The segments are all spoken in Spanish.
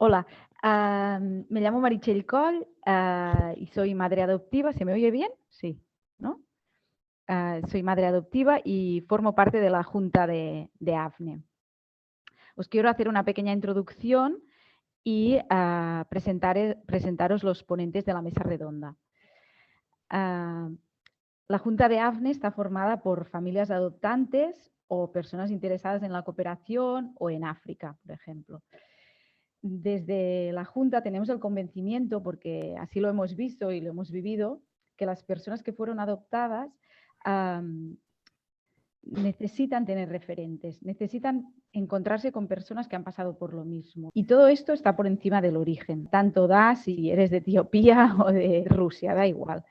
Hola, me llamo Marichel Coll, y soy madre adoptiva. ¿Se me oye bien? Sí, ¿no? Soy madre adoptiva y formo parte de la Junta de AFNE. Os quiero hacer una pequeña introducción y presentaros los ponentes de la mesa redonda. Ah, la Junta de AFNE está formada por familias adoptantes o personas interesadas en la cooperación o en África, por ejemplo. Desde la Junta tenemos el convencimiento, porque así lo hemos visto y lo hemos vivido, que las personas que fueron adoptadas necesitan tener referentes, necesitan encontrarse con personas que han pasado por lo mismo. Y todo esto está por encima del origen. Tanto da si eres de Etiopía o de Rusia, da igual,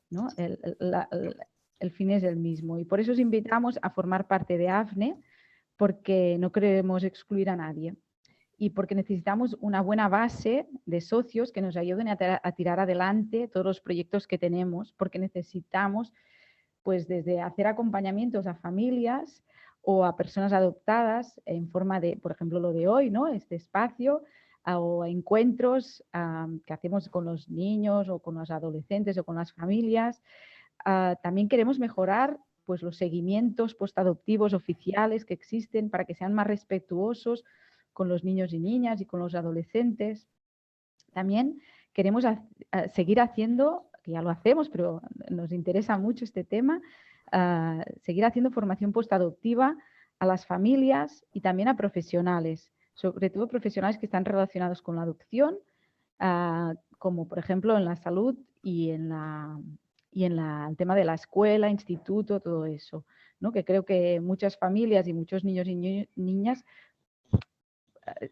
¿no? El fin es el mismo. Y por eso os invitamos a formar parte de AFNE, porque no queremos excluir a nadie y porque necesitamos una buena base de socios que nos ayuden a tirar adelante todos los proyectos que tenemos, porque necesitamos, pues, desde hacer acompañamientos a familias o a personas adoptadas en forma de, por ejemplo, lo de hoy, ¿no? Este espacio, o encuentros que hacemos con los niños o con los adolescentes o con las familias. También queremos mejorar, pues, los seguimientos postadoptivos oficiales que existen para que sean más respetuosos con los niños y niñas y con los adolescentes. También queremos seguir haciendo, que ya lo hacemos, pero nos interesa mucho este tema, seguir haciendo formación postadoptiva a las familias y también a profesionales, sobre todo profesionales que están relacionados con la adopción, como por ejemplo en la salud y en el tema de la escuela, instituto, todo eso, ¿no? Que creo que muchas familias y muchos niños y niñas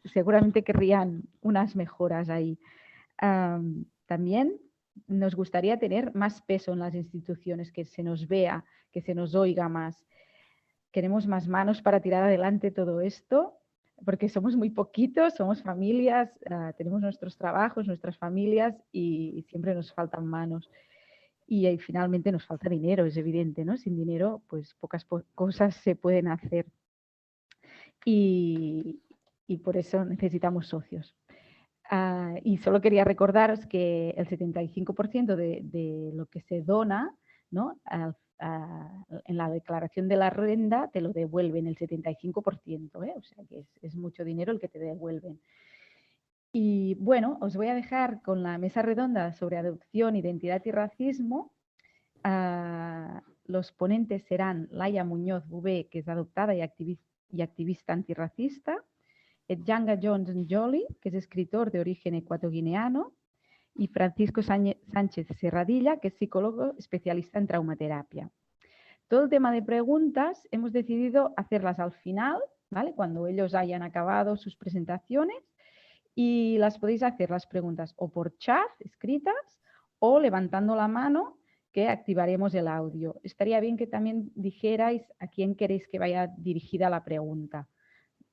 seguramente querrían unas mejoras ahí. También nos gustaría tener más peso en las instituciones, que se nos vea, que se nos oiga más. Queremos más manos para tirar adelante todo esto, porque somos muy poquitos, somos familias, tenemos nuestros trabajos, nuestras familias y siempre nos faltan manos. Y finalmente nos falta dinero, es evidente, ¿no? Sin dinero, pues pocas cosas se pueden hacer. Y, y por eso necesitamos socios. Y solo quería recordaros que el 75% de lo que se dona, ¿no? En la declaración de la renta te lo devuelven el 75%, ¿eh? O sea que es mucho dinero el que te devuelven. Y bueno, os voy a dejar con la mesa redonda sobre adopción, identidad y racismo. Los ponentes serán Laia Muñoz Bubé, que es adoptada y activista antirracista, Edjanga Jones Njoli, que es escritor de origen ecuatoguineano, y Francisco Sánchez Serradilla, que es psicólogo especialista en traumaterapia. Todo el tema de preguntas hemos decidido hacerlas al final, ¿vale? Cuando ellos hayan acabado sus presentaciones, y las podéis hacer las preguntas o por chat escritas o levantando la mano, que activaremos el audio. Estaría bien que también dijerais a quién queréis que vaya dirigida la pregunta.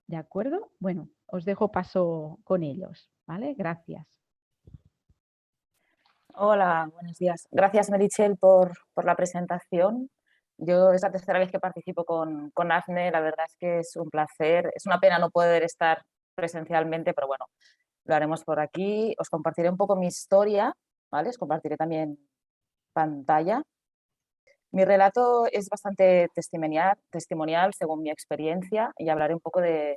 ¿De acuerdo? Bueno, os dejo paso con ellos, ¿vale? Gracias. Hola, buenos días. Gracias, Merichel, por la presentación. Yo es la tercera vez que participo con AFNE, la verdad es que es un placer. Es una pena no poder estar presencialmente, pero bueno, lo haremos por aquí. Os compartiré un poco mi historia, ¿vale? Os compartiré también pantalla. Mi relato es bastante testimonial según mi experiencia y hablaré un poco de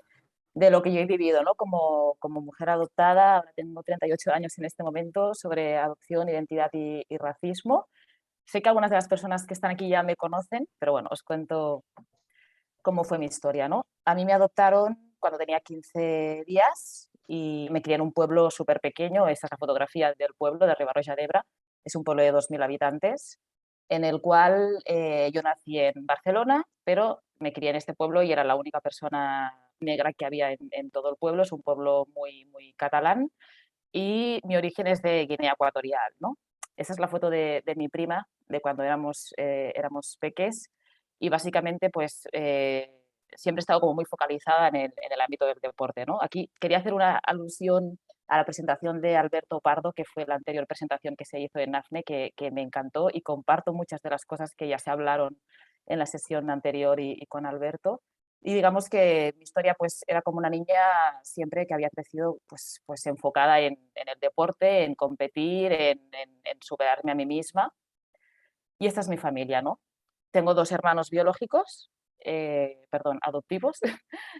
lo que yo he vivido, ¿no? Como mujer adoptada, ahora tengo 38 años en este momento, sobre adopción, identidad y racismo. Sé que algunas de las personas que están aquí ya me conocen, pero bueno, os cuento cómo fue mi historia, ¿no? A mí me adoptaron cuando tenía 15 días y me crié en un pueblo súper pequeño. Esta es la fotografía del pueblo de Riba-roja d'Ebre. Es un pueblo de 2.000 habitantes, en el cual yo nací en Barcelona, pero me crié en este pueblo y era la única persona negra que había en todo el pueblo. Es un pueblo muy, muy catalán y mi origen es de Guinea Ecuatorial, ¿no? Esa es la foto de mi prima, de cuando éramos peques, y básicamente pues siempre he estado como muy focalizada en el ámbito del deporte, ¿no? Aquí quería hacer una alusión a la presentación de Alberto Pardo, que fue la anterior presentación que se hizo en AFNE, que me encantó y comparto muchas de las cosas que ya se hablaron en la sesión anterior y con Alberto. Y digamos que mi historia pues era como una niña siempre que había crecido pues enfocada en el deporte, en competir, en superarme a mí misma. Y esta es mi familia, ¿no? Tengo 2 hermanos biológicos, perdón, adoptivos,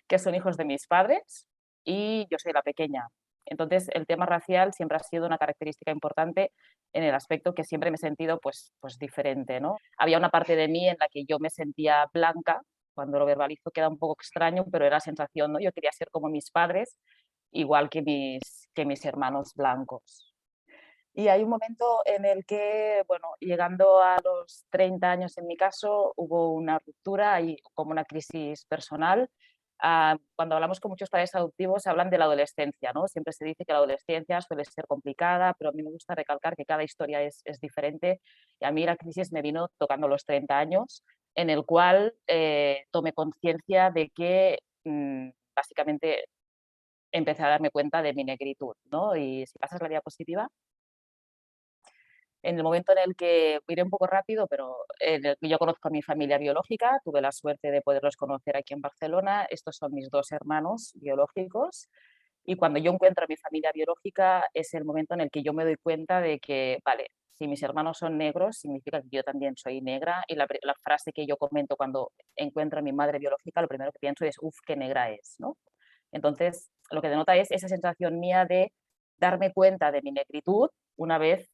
que son hijos de mis padres, y yo soy la pequeña. Entonces, el tema racial siempre ha sido una característica importante en el aspecto que siempre me he sentido, pues diferente, ¿no? Había una parte de mí en la que yo me sentía blanca, cuando lo verbalizo queda un poco extraño, pero era la sensación, ¿no? Yo quería ser como mis padres, igual que mis hermanos blancos. Y hay un momento en el que, bueno, llegando a los 30 años en mi caso, hubo una ruptura y como una crisis personal. Cuando hablamos con muchos padres adoptivos hablan de la adolescencia, ¿no? Siempre se dice que la adolescencia suele ser complicada, pero a mí me gusta recalcar que cada historia es diferente. Y a mí la crisis me vino tocando los 30 años, en el cual tomé conciencia de que básicamente empecé a darme cuenta de mi negritud, ¿no? Y si pasas la diapositiva. En el momento en el que, iré un poco rápido, pero en el que yo conozco a mi familia biológica, tuve la suerte de poderlos conocer aquí en Barcelona. Estos son mis 2 hermanos biológicos. Y cuando yo encuentro a mi familia biológica es el momento en el que yo me doy cuenta de que, vale, si mis hermanos son negros, significa que yo también soy negra. Y la frase que yo comento cuando encuentro a mi madre biológica, lo primero que pienso es, uff, qué negra es, ¿no? Entonces, lo que denota es esa sensación mía de darme cuenta de mi negritud una vez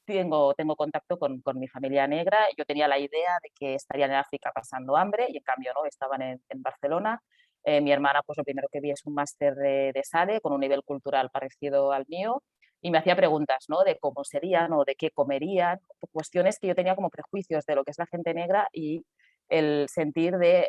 tengo contacto con mi familia negra. Yo tenía la idea de que estarían en África pasando hambre y en cambio no, estaban en Barcelona. Mi hermana, pues lo primero que vi es un máster de SADE con un nivel cultural parecido al mío y me hacía preguntas, ¿no? De cómo serían o de qué comerían, cuestiones que yo tenía como prejuicios de lo que es la gente negra y el sentir de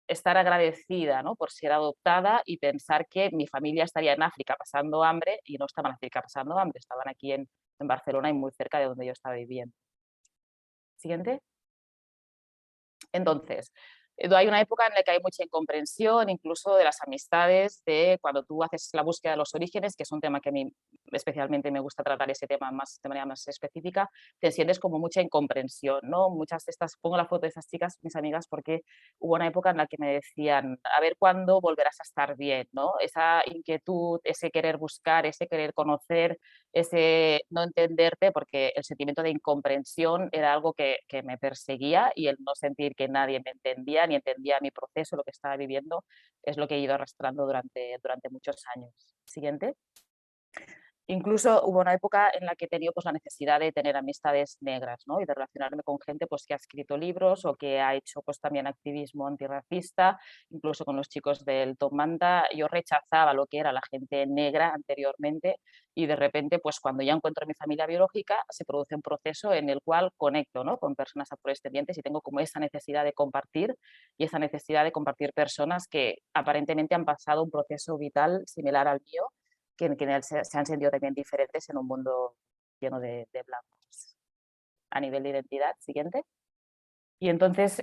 estar agradecida, ¿no? Por ser adoptada y pensar que mi familia estaría en África pasando hambre y no estaban en África pasando hambre, estaban aquí en Barcelona y muy cerca de donde yo estaba viviendo. Siguiente. Entonces, hay una época en la que hay mucha incomprensión, incluso de las amistades, de cuando tú haces la búsqueda de los orígenes, que es un tema que a mí especialmente me gusta tratar ese tema más, de manera más específica, te sientes como mucha incomprensión, ¿no? Muchas de estas, pongo la foto de esas chicas, mis amigas, porque hubo una época en la que me decían, a ver cuándo volverás a estar bien, ¿no? Esa inquietud, ese querer buscar, ese querer conocer, ese no entenderte, porque el sentimiento de incomprensión era algo que me perseguía y el no sentir que nadie me entendía ni entendía mi proceso, lo que estaba viviendo, es lo que he ido arrastrando durante muchos años. Siguiente. Incluso hubo una época en la que he tenido pues, la necesidad de tener amistades negras, ¿no? Y de relacionarme con gente pues, que ha escrito libros o que ha hecho pues, también activismo antirracista, incluso con los chicos del Top Manta. Yo rechazaba lo que era la gente negra anteriormente y de repente, pues cuando ya encuentro mi familia biológica, se produce un proceso en el cual conecto, ¿no? Con personas afrodescendientes y tengo como esa necesidad de compartir y esa necesidad de compartir personas que aparentemente han pasado un proceso vital similar al mío que se han sentido también diferentes en un mundo lleno de blancos. A nivel de identidad, siguiente. Y entonces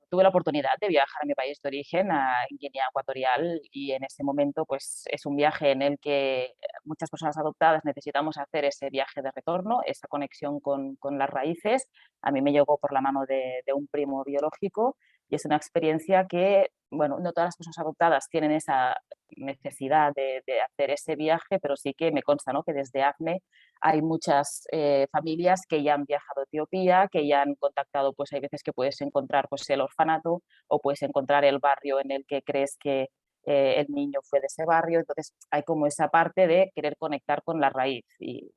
tuve la oportunidad de viajar a mi país de origen, a Guinea Ecuatorial, y en ese momento pues, es un viaje en el que muchas personas adoptadas necesitamos hacer ese viaje de retorno, esa conexión con las raíces. A mí me llegó por la mano de un primo biológico y es una experiencia que, bueno, no todas las personas adoptadas tienen esa necesidad de hacer ese viaje, pero sí que me consta, ¿no? Que desde ACNE hay muchas familias que ya han viajado a Etiopía, que ya han contactado, pues hay veces que puedes encontrar pues, el orfanato o puedes encontrar el barrio en el que crees que el niño fue de ese barrio. Entonces hay como esa parte de querer conectar con la raíz. Y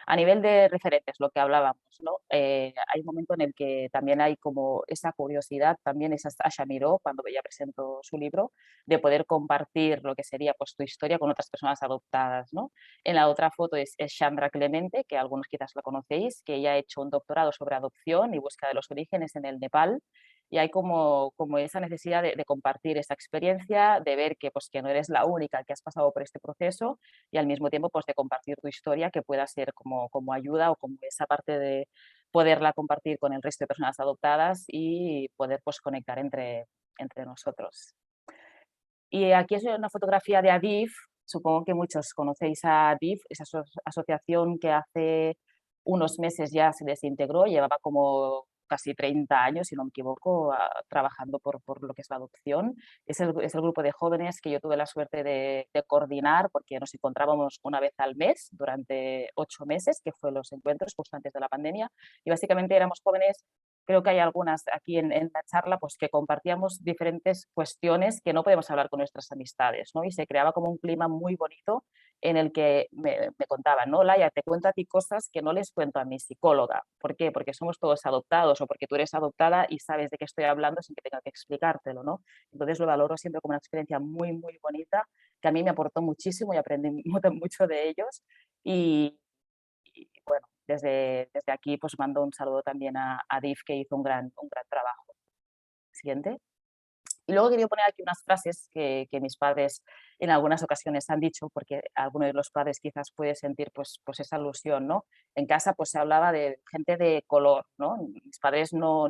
a nivel de referentes, lo que hablábamos, ¿no? Hay un momento en el que también hay como esa curiosidad, también esa Sasha Miró, cuando ella presentó su libro, de poder compartir lo que sería pues, tu historia con otras personas adoptadas, ¿no? En la otra foto es Chandra Clemente, que algunos quizás la conocéis, que ella ha hecho un doctorado sobre adopción y búsqueda de los orígenes en el Nepal, y hay como esa necesidad de compartir esa experiencia, de ver que, pues, que no eres la única que has pasado por este proceso y al mismo tiempo pues, de compartir tu historia que pueda ser como ayuda o como esa parte de poderla compartir con el resto de personas adoptadas y poder pues, conectar entre nosotros. Y aquí es una fotografía de ADIF, supongo que muchos conocéis a ADIF, esa asociación que hace unos meses ya se desintegró, llevaba como casi 30 años, si no me equivoco, trabajando por lo que es la adopción. Es el grupo de jóvenes que yo tuve la suerte de coordinar, porque nos encontrábamos una vez al mes durante 8 meses, que fue los encuentros justo antes de la pandemia, y básicamente éramos jóvenes. Creo que hay algunas aquí en la charla pues, que compartíamos diferentes cuestiones que no podemos hablar con nuestras amistades, ¿no? Y se creaba como un clima muy bonito en el que me contaban, ¿no? Laia, te cuento a ti cosas que no les cuento a mi psicóloga. ¿Por qué? Porque somos todos adoptados o porque tú eres adoptada y sabes de qué estoy hablando sin que tenga que explicártelo, ¿no? Entonces lo valoro siempre como una experiencia muy, muy bonita que a mí me aportó muchísimo y aprendí mucho de ellos. Y bueno, desde aquí pues mando un saludo también a DIF, que hizo un gran trabajo. Siguiente. Y luego quería poner aquí unas frases que mis padres en algunas ocasiones han dicho, porque alguno de los padres quizás puede sentir pues esa alusión, ¿no? En casa pues se hablaba de gente de color, ¿no? Mis padres no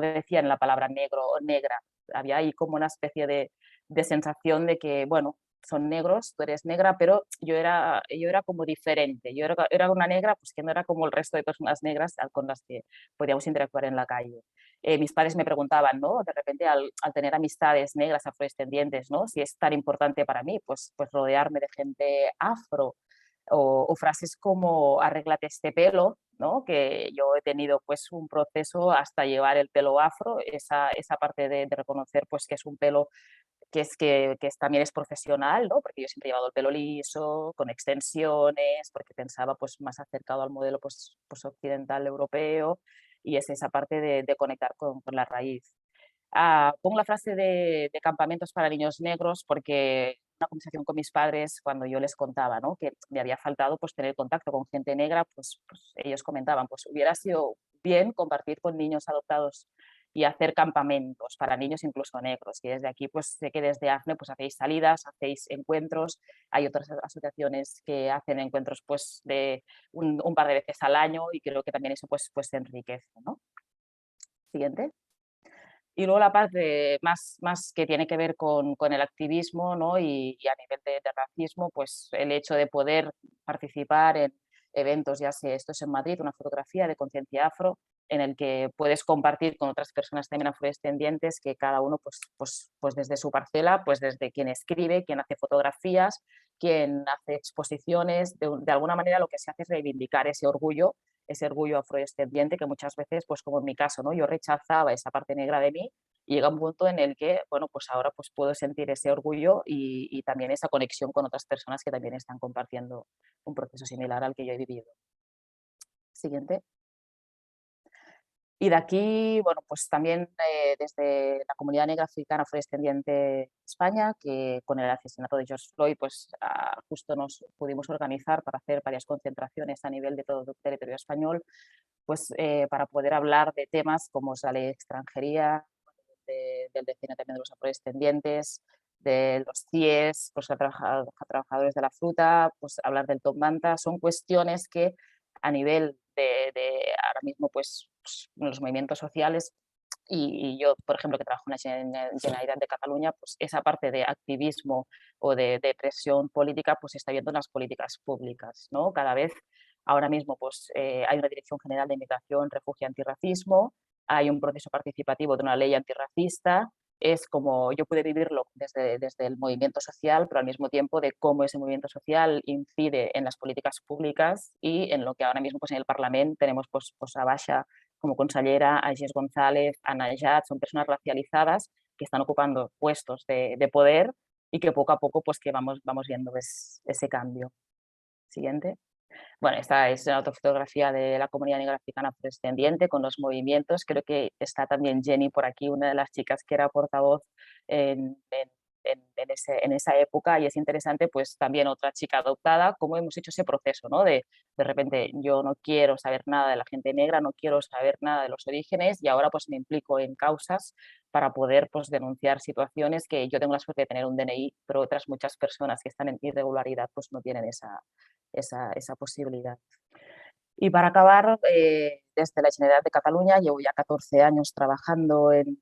decían la palabra negro o negra. Había ahí como una especie de sensación de que, bueno, son negros, tú eres negra, pero yo era como diferente. Yo era una negra pues que no era como el resto de personas negras con las que podíamos interactuar en la calle. Mis padres me preguntaban, ¿no? De repente al tener amistades negras afrodescendientes, ¿no? Si es tan importante para mí, pues rodearme de gente afro, o frases como arréglate este pelo, ¿no? Que yo he tenido pues un proceso hasta llevar el pelo afro, esa parte de reconocer pues que es un pelo también es profesional, ¿no? Porque yo siempre he llevado el pelo liso, con extensiones, porque pensaba pues más acercado al modelo pues occidental europeo, y es esa parte de conectar con la raíz. Pongo la frase de campamentos para niños negros porque una conversación con mis padres cuando yo les contaba, ¿no? Que me había faltado pues tener contacto con gente negra, pues ellos comentaban, pues hubiera sido bien compartir con niños adoptados y hacer campamentos para niños incluso negros. Y desde aquí, pues sé que desde AFNE pues hacéis salidas, hacéis encuentros, hay otras asociaciones que hacen encuentros pues de un par de veces al año, y creo que también eso pues enriquece, ¿no? Siguiente. Y luego la parte más que tiene que ver con el activismo, ¿no? Y a nivel de racismo, pues el hecho de poder participar en eventos, ya sea esto es en Madrid, una fotografía de conciencia afro, en el que puedes compartir con otras personas también afrodescendientes, que cada uno pues desde su parcela, pues desde quien escribe, quien hace fotografías, quien hace exposiciones, de alguna manera lo que se hace es reivindicar ese orgullo afrodescendiente que muchas veces, pues como en mi caso, ¿no? Yo rechazaba esa parte negra de mí, y llega un punto en el que, bueno, pues ahora pues puedo sentir ese orgullo y también esa conexión con otras personas que también están compartiendo un proceso similar al que yo he vivido. Siguiente. Y de aquí, bueno, pues también desde la comunidad negra africana afrodescendiente de España, que con el asesinato de George Floyd, pues justo nos pudimos organizar para hacer varias concentraciones a nivel de todo el territorio español, pues para poder hablar de temas como es la ley de extranjería, del destino también de los afrodescendientes, de los CIES, pues a trabajadores de la fruta, pues hablar del top manta, son cuestiones que a nivel de ahora mismo pues los movimientos sociales, y yo, por ejemplo, que trabajo en la Generalitat de Cataluña, pues esa parte de activismo o de presión política pues se está viendo en las políticas públicas, ¿no? Cada vez, ahora mismo, pues hay una Dirección General de Inmigración, Refugio y Antirracismo, hay un proceso participativo de una ley antirracista. Es como yo pude vivirlo desde el movimiento social, pero al mismo tiempo de cómo ese movimiento social incide en las políticas públicas y en lo que ahora mismo pues en el Parlamento tenemos pues a Basha como consellera, a Jess González, a Najat, son personas racializadas que están ocupando puestos de poder, y que poco a poco pues que vamos viendo ese cambio. Siguiente. Bueno, esta es la autofotografía de la comunidad negra africana afrodescendiente con los movimientos. Creo que está también Jenny por aquí, una de las chicas que era portavoz en esa época, y es interesante pues también otra chica adoptada, cómo hemos hecho ese proceso, ¿no? De repente yo no quiero saber nada de la gente negra, no quiero saber nada de los orígenes, y ahora pues me implico en causas para poder pues denunciar situaciones que yo tengo la suerte de tener un DNI, pero otras muchas personas que están en irregularidad pues no tienen esa posibilidad. Y para acabar, desde la Generalitat de Cataluña llevo ya 14 años trabajando en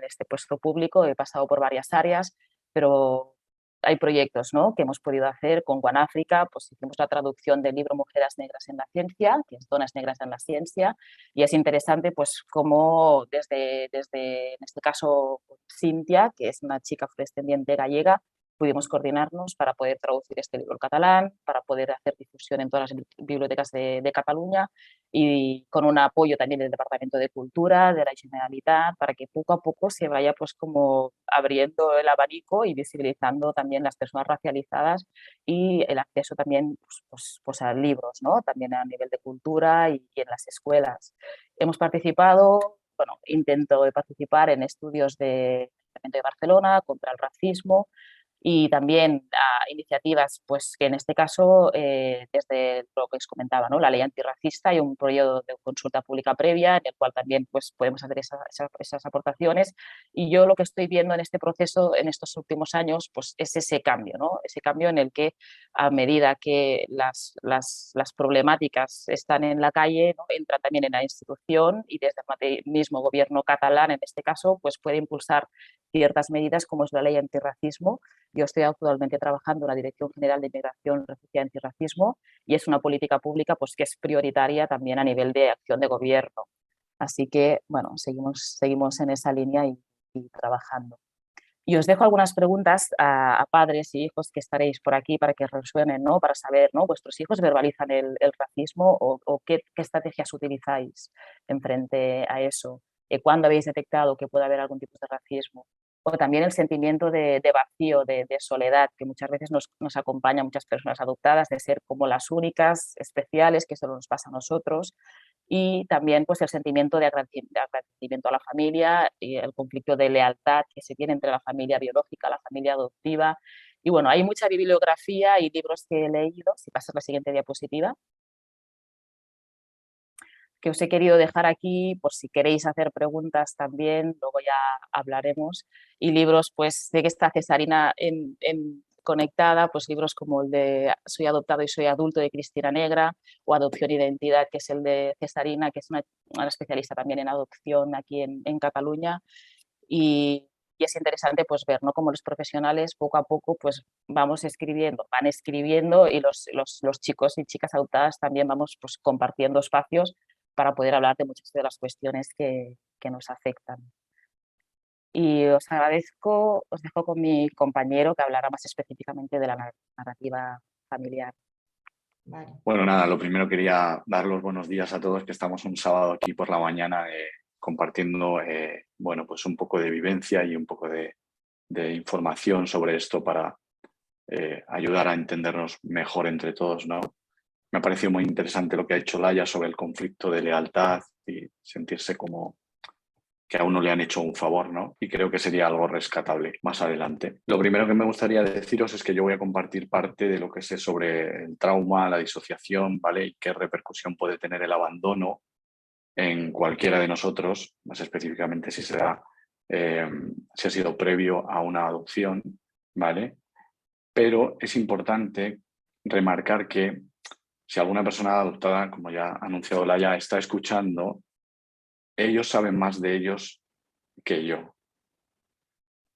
este puesto público, he pasado por varias áreas, pero hay proyectos, ¿no?, que hemos podido hacer con One Africa. Pues hicimos la traducción del libro Mujeres Negras en la Ciencia, que es Dones Negras en la Ciencia, y es interesante pues cómo desde en este caso Cintia, que es una chica afrodescendiente gallega, pudimos coordinarnos para poder traducir este libro al catalán, para poder hacer difusión en todas las bibliotecas de Cataluña, y con un apoyo también del Departamento de Cultura, de la Generalitat, para que poco a poco se vaya pues como abriendo el abanico y visibilizando también las personas racializadas y el acceso también pues a libros, ¿no?, también a nivel de cultura y en las escuelas. Hemos participado, bueno, intento de participar en estudios de Barcelona contra el racismo, y también iniciativas, pues que en este caso, desde lo que os comentaba, ¿no?, la ley antirracista y un periodo de consulta pública previa en el cual también pues, podemos hacer esas aportaciones. Y yo lo que estoy viendo en este proceso en estos últimos años pues, es ese cambio, ¿no?, ese cambio en el que a medida que las problemáticas están en la calle, ¿no?, entran también en la institución, y desde el mismo gobierno catalán, en este caso, pues puede impulsar ciertas medidas como es la ley antirracismo. Yo estoy actualmente trabajando en la Dirección General de Inmigración, Refugiados y Antirracismo, y es una política pública pues, que es prioritaria también a nivel de acción de gobierno. Así que, bueno, seguimos en esa línea y trabajando. Y os dejo algunas preguntas a padres y hijos que estaréis por aquí para que resuenen, ¿no?, para saber, ¿no?, ¿vuestros hijos verbalizan el racismo o qué estrategias utilizáis en frente a eso? ¿Cuándo habéis detectado que puede haber algún tipo de racismo? O también el sentimiento de vacío, de soledad, que muchas veces nos acompaña a muchas personas adoptadas, de ser como las únicas, especiales, que solo nos pasa a nosotros. Y también pues, el sentimiento de agradecimiento a la familia y el conflicto de lealtad que se tiene entre la familia biológica, la familia adoptiva. Y bueno, hay mucha bibliografía y libros que he leído. Si pasas la siguiente diapositiva, que os he querido dejar aquí por si queréis hacer preguntas también, luego ya hablaremos. Y libros, pues sé que está Cesarina conectada, pues libros como el de Soy adoptado y soy adulto, de Cristina Negra, o Adopción e Identidad, que es el de Cesarina, que es una especialista también en adopción aquí en Cataluña. Y es interesante pues ver, ¿no?, cómo los profesionales poco a poco pues van escribiendo, y los chicos y chicas adoptadas también vamos pues compartiendo espacios para poder hablar de muchas de las cuestiones que nos afectan. Y os agradezco, os dejo con mi compañero que hablará más específicamente de la narrativa familiar. Vale. Bueno, nada, lo primero quería dar los buenos días a todos, que estamos un sábado aquí por la mañana compartiendo bueno, pues un poco de vivencia y un poco de información sobre esto para ayudar a entendernos mejor entre todos, ¿no? Me ha parecido muy interesante lo que ha hecho Laia sobre el conflicto de lealtad y sentirse como que a uno le han hecho un favor, ¿no? Y creo que sería algo rescatable más adelante. Lo primero que me gustaría deciros es que yo voy a compartir parte de lo que sé sobre el trauma, la disociación, ¿vale? Y qué repercusión puede tener el abandono en cualquiera de nosotros, más específicamente si si ha sido previo a una adopción, ¿vale? Pero es importante remarcar que si alguna persona adoptada, como ya ha anunciado Laia, está escuchando, ellos saben más de ellos que yo.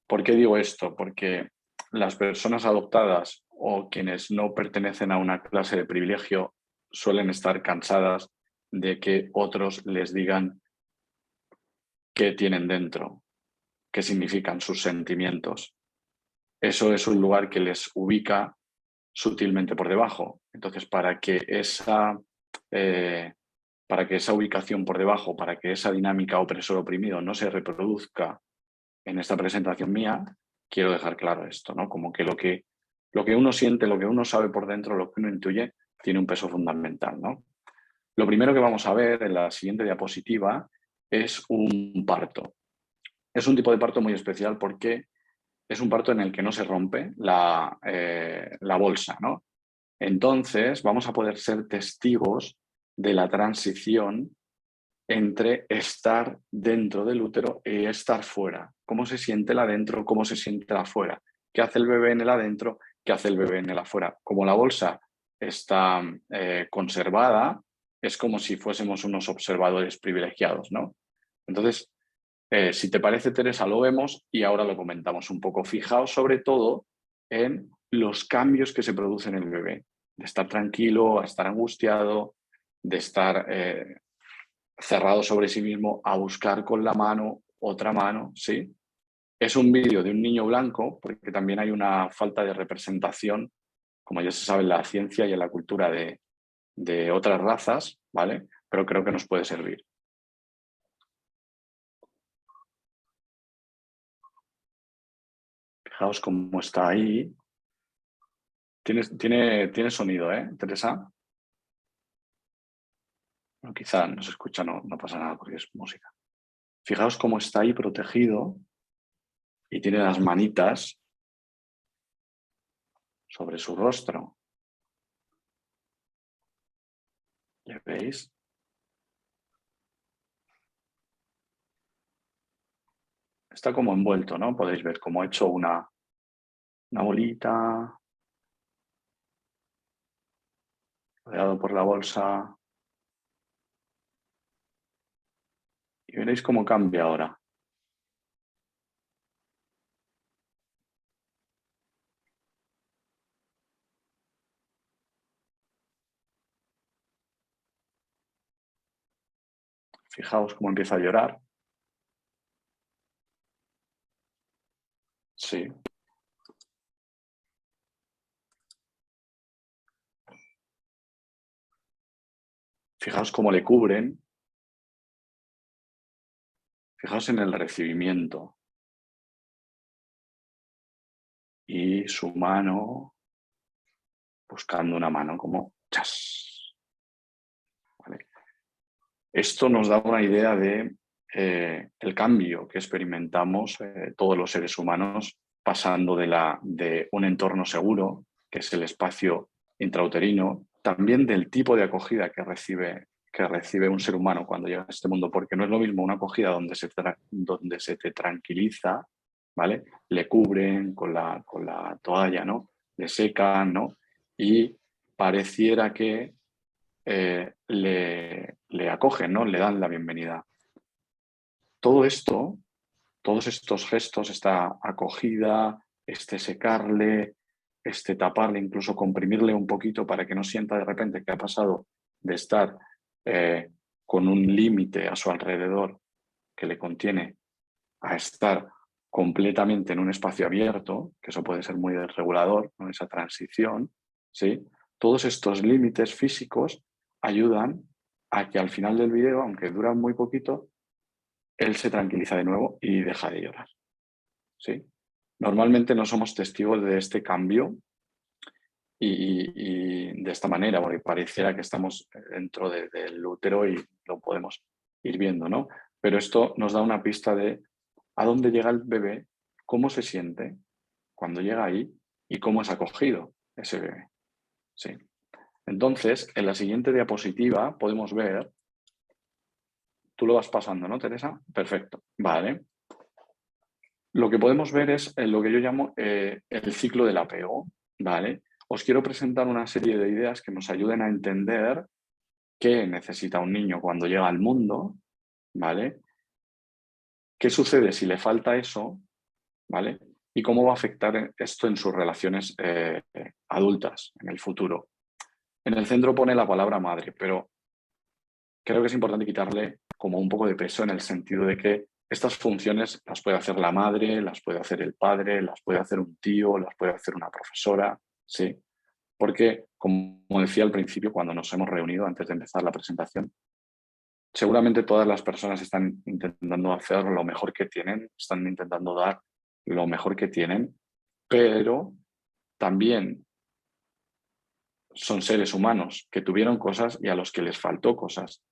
¿Por qué digo esto? Porque las personas adoptadas o quienes no pertenecen a una clase de privilegio suelen estar cansadas de que otros les digan qué tienen dentro, qué significan sus sentimientos. Eso es un lugar que les ubica sutilmente por debajo. Entonces, para que esa ubicación por debajo, para que esa dinámica opresor-oprimido no se reproduzca en esta presentación mía, quiero dejar claro esto, ¿no? Como que lo que uno siente, lo que uno sabe por dentro, lo que uno intuye, tiene un peso fundamental, ¿no? Lo primero que vamos a ver en la siguiente diapositiva es un parto. Es un tipo de parto muy especial porque es un parto en el que no se rompe la bolsa, ¿no? Entonces, vamos a poder ser testigos de la transición entre estar dentro del útero y estar fuera. ¿Cómo se siente el adentro? ¿Cómo se siente el afuera? ¿Qué hace el bebé en el adentro? ¿Qué hace el bebé en el afuera? Como la bolsa está conservada, es como si fuésemos unos observadores privilegiados, ¿no? Entonces, si te parece, Teresa, lo vemos y ahora lo comentamos un poco. Fijaos sobre todo en los cambios que se producen en el bebé, de estar tranquilo a estar angustiado, de estar cerrado sobre sí mismo a buscar con la mano otra mano, ¿sí? Es un vídeo de un niño blanco porque también hay una falta de representación, como ya se sabe en la ciencia y en la cultura de otras razas, ¿vale? Pero creo que nos puede servir. Fijaos cómo está ahí. Tiene sonido, ¿eh, Teresa? Bueno, quizá no se escucha, no pasa nada porque es música. Fijaos cómo está ahí protegido y tiene las manitas sobre su rostro. ¿Le veis? Está como envuelto, ¿no? Podéis ver cómo ha hecho una bolita, rodeado por la bolsa. Y veréis cómo cambia ahora. Fijaos cómo empieza a llorar. Sí. Fijaos cómo le cubren. Fijaos en el recibimiento. Y su mano buscando una mano como ¡chas! ¿Vale? Esto nos da una idea de el cambio que experimentamos todos los seres humanos pasando de un entorno seguro, que es el espacio intrauterino, también del tipo de acogida que recibe un ser humano cuando llega a este mundo, porque no es lo mismo una acogida donde se te tranquiliza, ¿vale? Le cubren con la toalla, ¿no? Le secan, ¿no? Y pareciera que le acogen, ¿no? Le dan la bienvenida. Todo esto, todos estos gestos, esta acogida, este secarle, este taparle, incluso comprimirle un poquito para que no sienta de repente que ha pasado de estar con un límite a su alrededor que le contiene a estar completamente en un espacio abierto, que eso puede ser muy desregulador, ¿no? Esa transición, ¿sí? Todos estos límites físicos ayudan a que al final del video, aunque dura muy poquito, él se tranquiliza de nuevo y deja de llorar, ¿sí? Normalmente no somos testigos de este cambio y de esta manera, porque pareciera que estamos dentro del útero y lo podemos ir viendo, ¿no? Pero esto nos da una pista de a dónde llega el bebé, cómo se siente cuando llega ahí y cómo es acogido ese bebé. ¿Sí? Entonces, en la siguiente diapositiva podemos ver, tú lo vas pasando, ¿no, Teresa? Perfecto, vale. Lo que podemos ver es lo que yo llamo el ciclo del apego, ¿vale? Os quiero presentar una serie de ideas que nos ayuden a entender qué necesita un niño cuando llega al mundo, ¿vale? ¿Qué sucede si le falta eso? ¿Vale? Y cómo va a afectar esto en sus relaciones adultas en el futuro. En el centro pone la palabra madre, pero creo que es importante quitarle como un poco de peso en el sentido de que estas funciones las puede hacer la madre, las puede hacer el padre, las puede hacer un tío, las puede hacer una profesora, ¿sí? Porque, como decía al principio, cuando nos hemos reunido antes de empezar la presentación, seguramente todas las personas están intentando hacer lo mejor que tienen, están intentando dar lo mejor que tienen, pero también son seres humanos que tuvieron cosas y a los que les faltó cosas.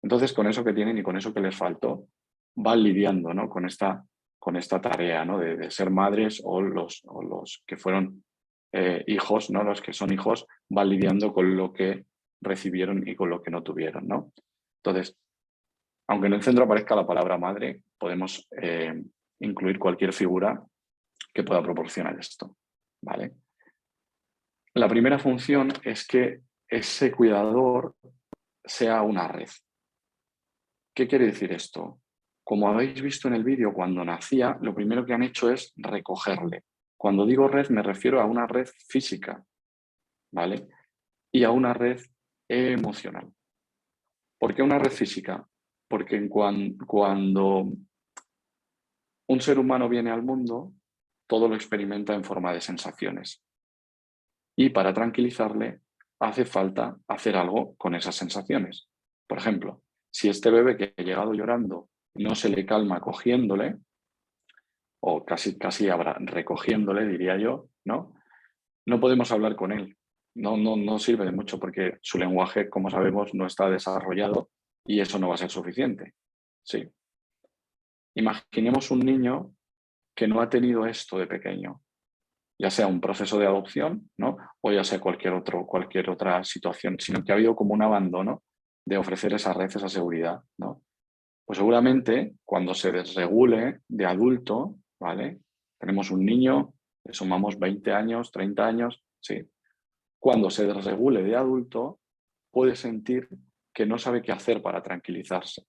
Entonces, con eso que tienen y con eso que les faltó, van lidiando, ¿no? con esta tarea, ¿no? de ser madres o los que fueron hijos, ¿no? Los que son hijos van lidiando con lo que recibieron y con lo que no tuvieron, ¿no? Entonces, aunque en el centro aparezca la palabra madre, podemos incluir cualquier figura que pueda proporcionar esto, ¿vale? La primera función es que ese cuidador sea una red. ¿Qué quiere decir esto? Como habéis visto en el vídeo, cuando nacía, lo primero que han hecho es recogerle. Cuando digo red me refiero a una red física, ¿vale? Y a una red emocional. ¿Por qué una red física? Porque cuando un ser humano viene al mundo, todo lo experimenta en forma de sensaciones. Y para tranquilizarle hace falta hacer algo con esas sensaciones. Por ejemplo, si este bebé que ha llegado llorando no se le calma cogiéndole, o casi recogiéndole, diría yo, ¿no? No podemos hablar con él. No sirve de mucho porque su lenguaje, como sabemos, no está desarrollado y eso no va a ser suficiente. Sí. Imaginemos un niño que no ha tenido esto de pequeño, ya sea un proceso de adopción, ¿no? O ya sea cualquier otra situación, sino que ha habido como un abandono de ofrecer esa red, esa seguridad, ¿no? Pues seguramente cuando se desregule de adulto, ¿vale? Tenemos un niño, le sumamos 20 años, 30 años, sí. Cuando se desregule de adulto, puede sentir que no sabe qué hacer para tranquilizarse.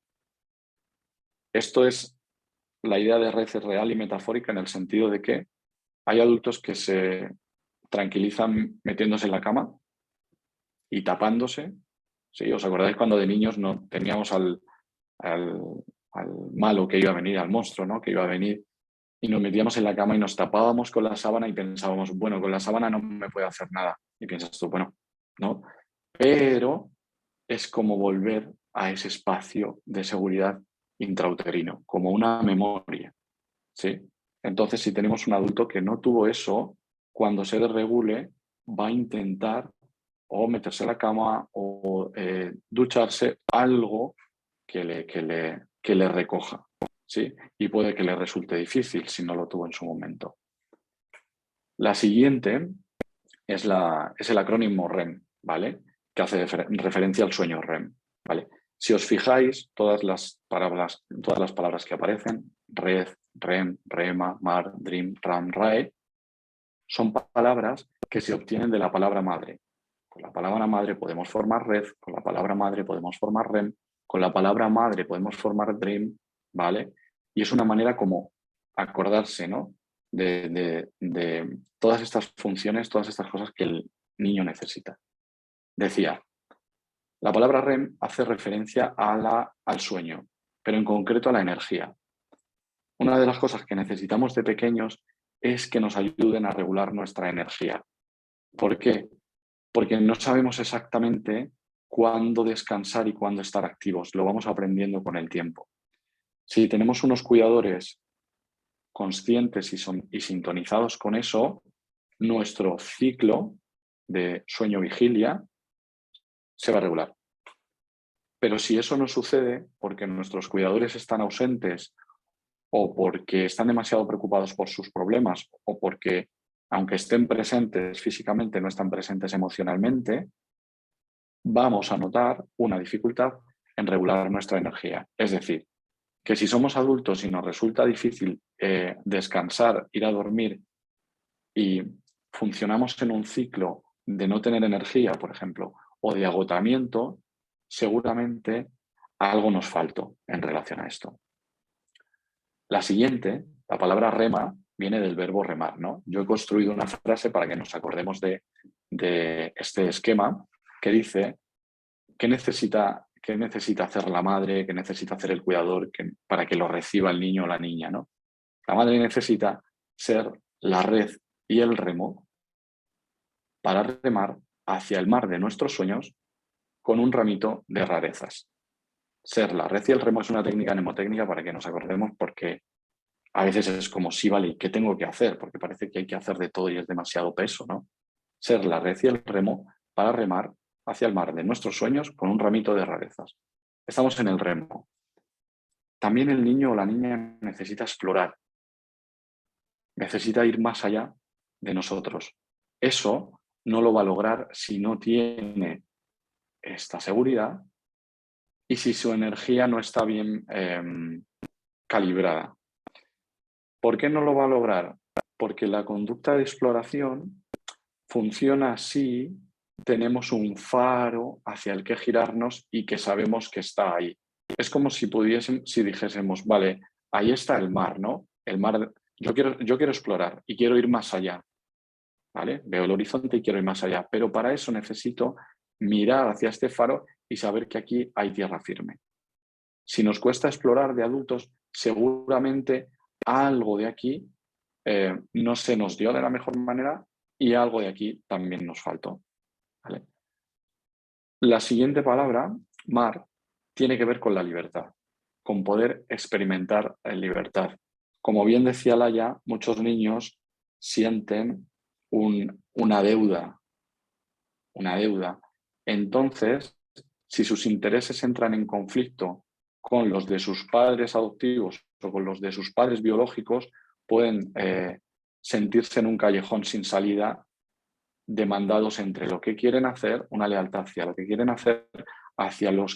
Esto es la idea de red real y metafórica en el sentido de que hay adultos que se tranquilizan metiéndose en la cama y tapándose. ¿Sí? ¿Os acordáis cuando de niños no teníamos al malo que iba a venir, al monstruo, ¿no? Que iba a venir, y nos metíamos en la cama y nos tapábamos con la sábana y pensábamos, bueno, con la sábana no me puede hacer nada. Y piensas tú, bueno, ¿no? Pero es como volver a ese espacio de seguridad intrauterino, como una memoria, ¿sí? Entonces, si tenemos un adulto que no tuvo eso, cuando se desregule, va a intentar o meterse en la cama o ducharse, algo que le recoja, ¿sí? Y puede que le resulte difícil si no lo tuvo en su momento. La siguiente es el acrónimo REM, ¿vale? Que hace referencia al sueño REM, ¿vale? Si os fijáis, todas las palabras que aparecen, red, REM, REMA, MAR, DREAM, RAM, RAE, son palabras que se obtienen de la palabra madre. Con la palabra madre podemos formar red, con la palabra madre podemos formar REM, con la palabra madre podemos formar DREAM, ¿vale? Y es una manera como acordarse, ¿no? De todas estas funciones, todas estas cosas que el niño necesita. Decía, la palabra REM hace referencia al sueño, pero en concreto a la energía. Una de las cosas que necesitamos de pequeños es que nos ayuden a regular nuestra energía. ¿Por qué? Porque no sabemos exactamente cuándo descansar y cuándo estar activos. Lo vamos aprendiendo con el tiempo. Si tenemos unos cuidadores conscientes y sintonizados con eso, nuestro ciclo de sueño-vigilia se va a regular. Pero si eso no sucede porque nuestros cuidadores están ausentes o porque están demasiado preocupados por sus problemas o porque, aunque estén presentes físicamente, no están presentes emocionalmente, vamos a notar una dificultad en regular nuestra energía. Es decir, que si somos adultos y nos resulta difícil descansar, ir a dormir y funcionamos en un ciclo de no tener energía, por ejemplo, o de agotamiento, seguramente algo nos faltó en relación a esto. La siguiente, la palabra rema, viene del verbo remar, ¿no? Yo he construido una frase para que nos acordemos de este esquema que dice ¿qué necesita hacer la madre? ¿Qué necesita hacer el cuidador para que lo reciba el niño o la niña, ¿no? La madre necesita ser la red y el remo para remar hacia el mar de nuestros sueños con un ramito de rarezas. Ser la red y el remo es una técnica mnemotécnica para que nos acordemos, porque a veces es como, sí, vale, ¿qué tengo que hacer? Porque parece que hay que hacer de todo y es demasiado peso, ¿no? Ser la red y el remo para remar hacia el mar de nuestros sueños con un ramito de rarezas. Estamos en el remo. También el niño o la niña necesita explorar, necesita ir más allá de nosotros. Eso no lo va a lograr si no tiene esta seguridad y si su energía no está bien calibrada. ¿Por qué no lo va a lograr? Porque la conducta de exploración funciona si tenemos un faro hacia el que girarnos y que sabemos que está ahí. Es como si dijésemos, vale, ahí está el mar, ¿no? El mar yo quiero explorar y quiero ir más allá, ¿vale? Veo el horizonte y quiero ir más allá, pero para eso necesito mirar hacia este faro y saber que aquí hay tierra firme. Si nos cuesta explorar de adultos, seguramente algo de aquí no se nos dio de la mejor manera y algo de aquí también nos faltó, ¿vale? La siguiente palabra, mar, tiene que ver con la libertad, con poder experimentar en libertad. Como bien decía Laia, muchos niños sienten una deuda. Entonces, si sus intereses entran en conflicto con los de sus padres adoptivos o con los de sus padres biológicos, pueden sentirse en un callejón sin salida, demandados entre lo que quieren hacer, una lealtad hacia lo que quieren hacer, hacia lo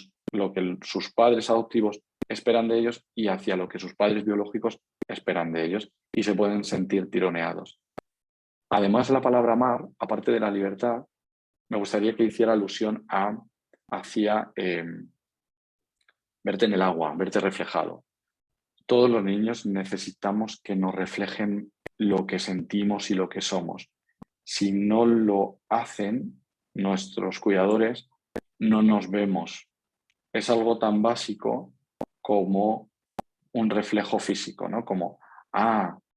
que sus padres adoptivos esperan de ellos y hacia lo que sus padres biológicos esperan de ellos, y se pueden sentir tironeados. Además, la palabra mar, aparte de la libertad, me gustaría que hiciera alusión hacia verte en el agua, verte reflejado. Todos los niños necesitamos que nos reflejen lo que sentimos y lo que somos. Si no lo hacen, nuestros cuidadores, no nos vemos. Es algo tan básico como un reflejo físico, ¿no? Como,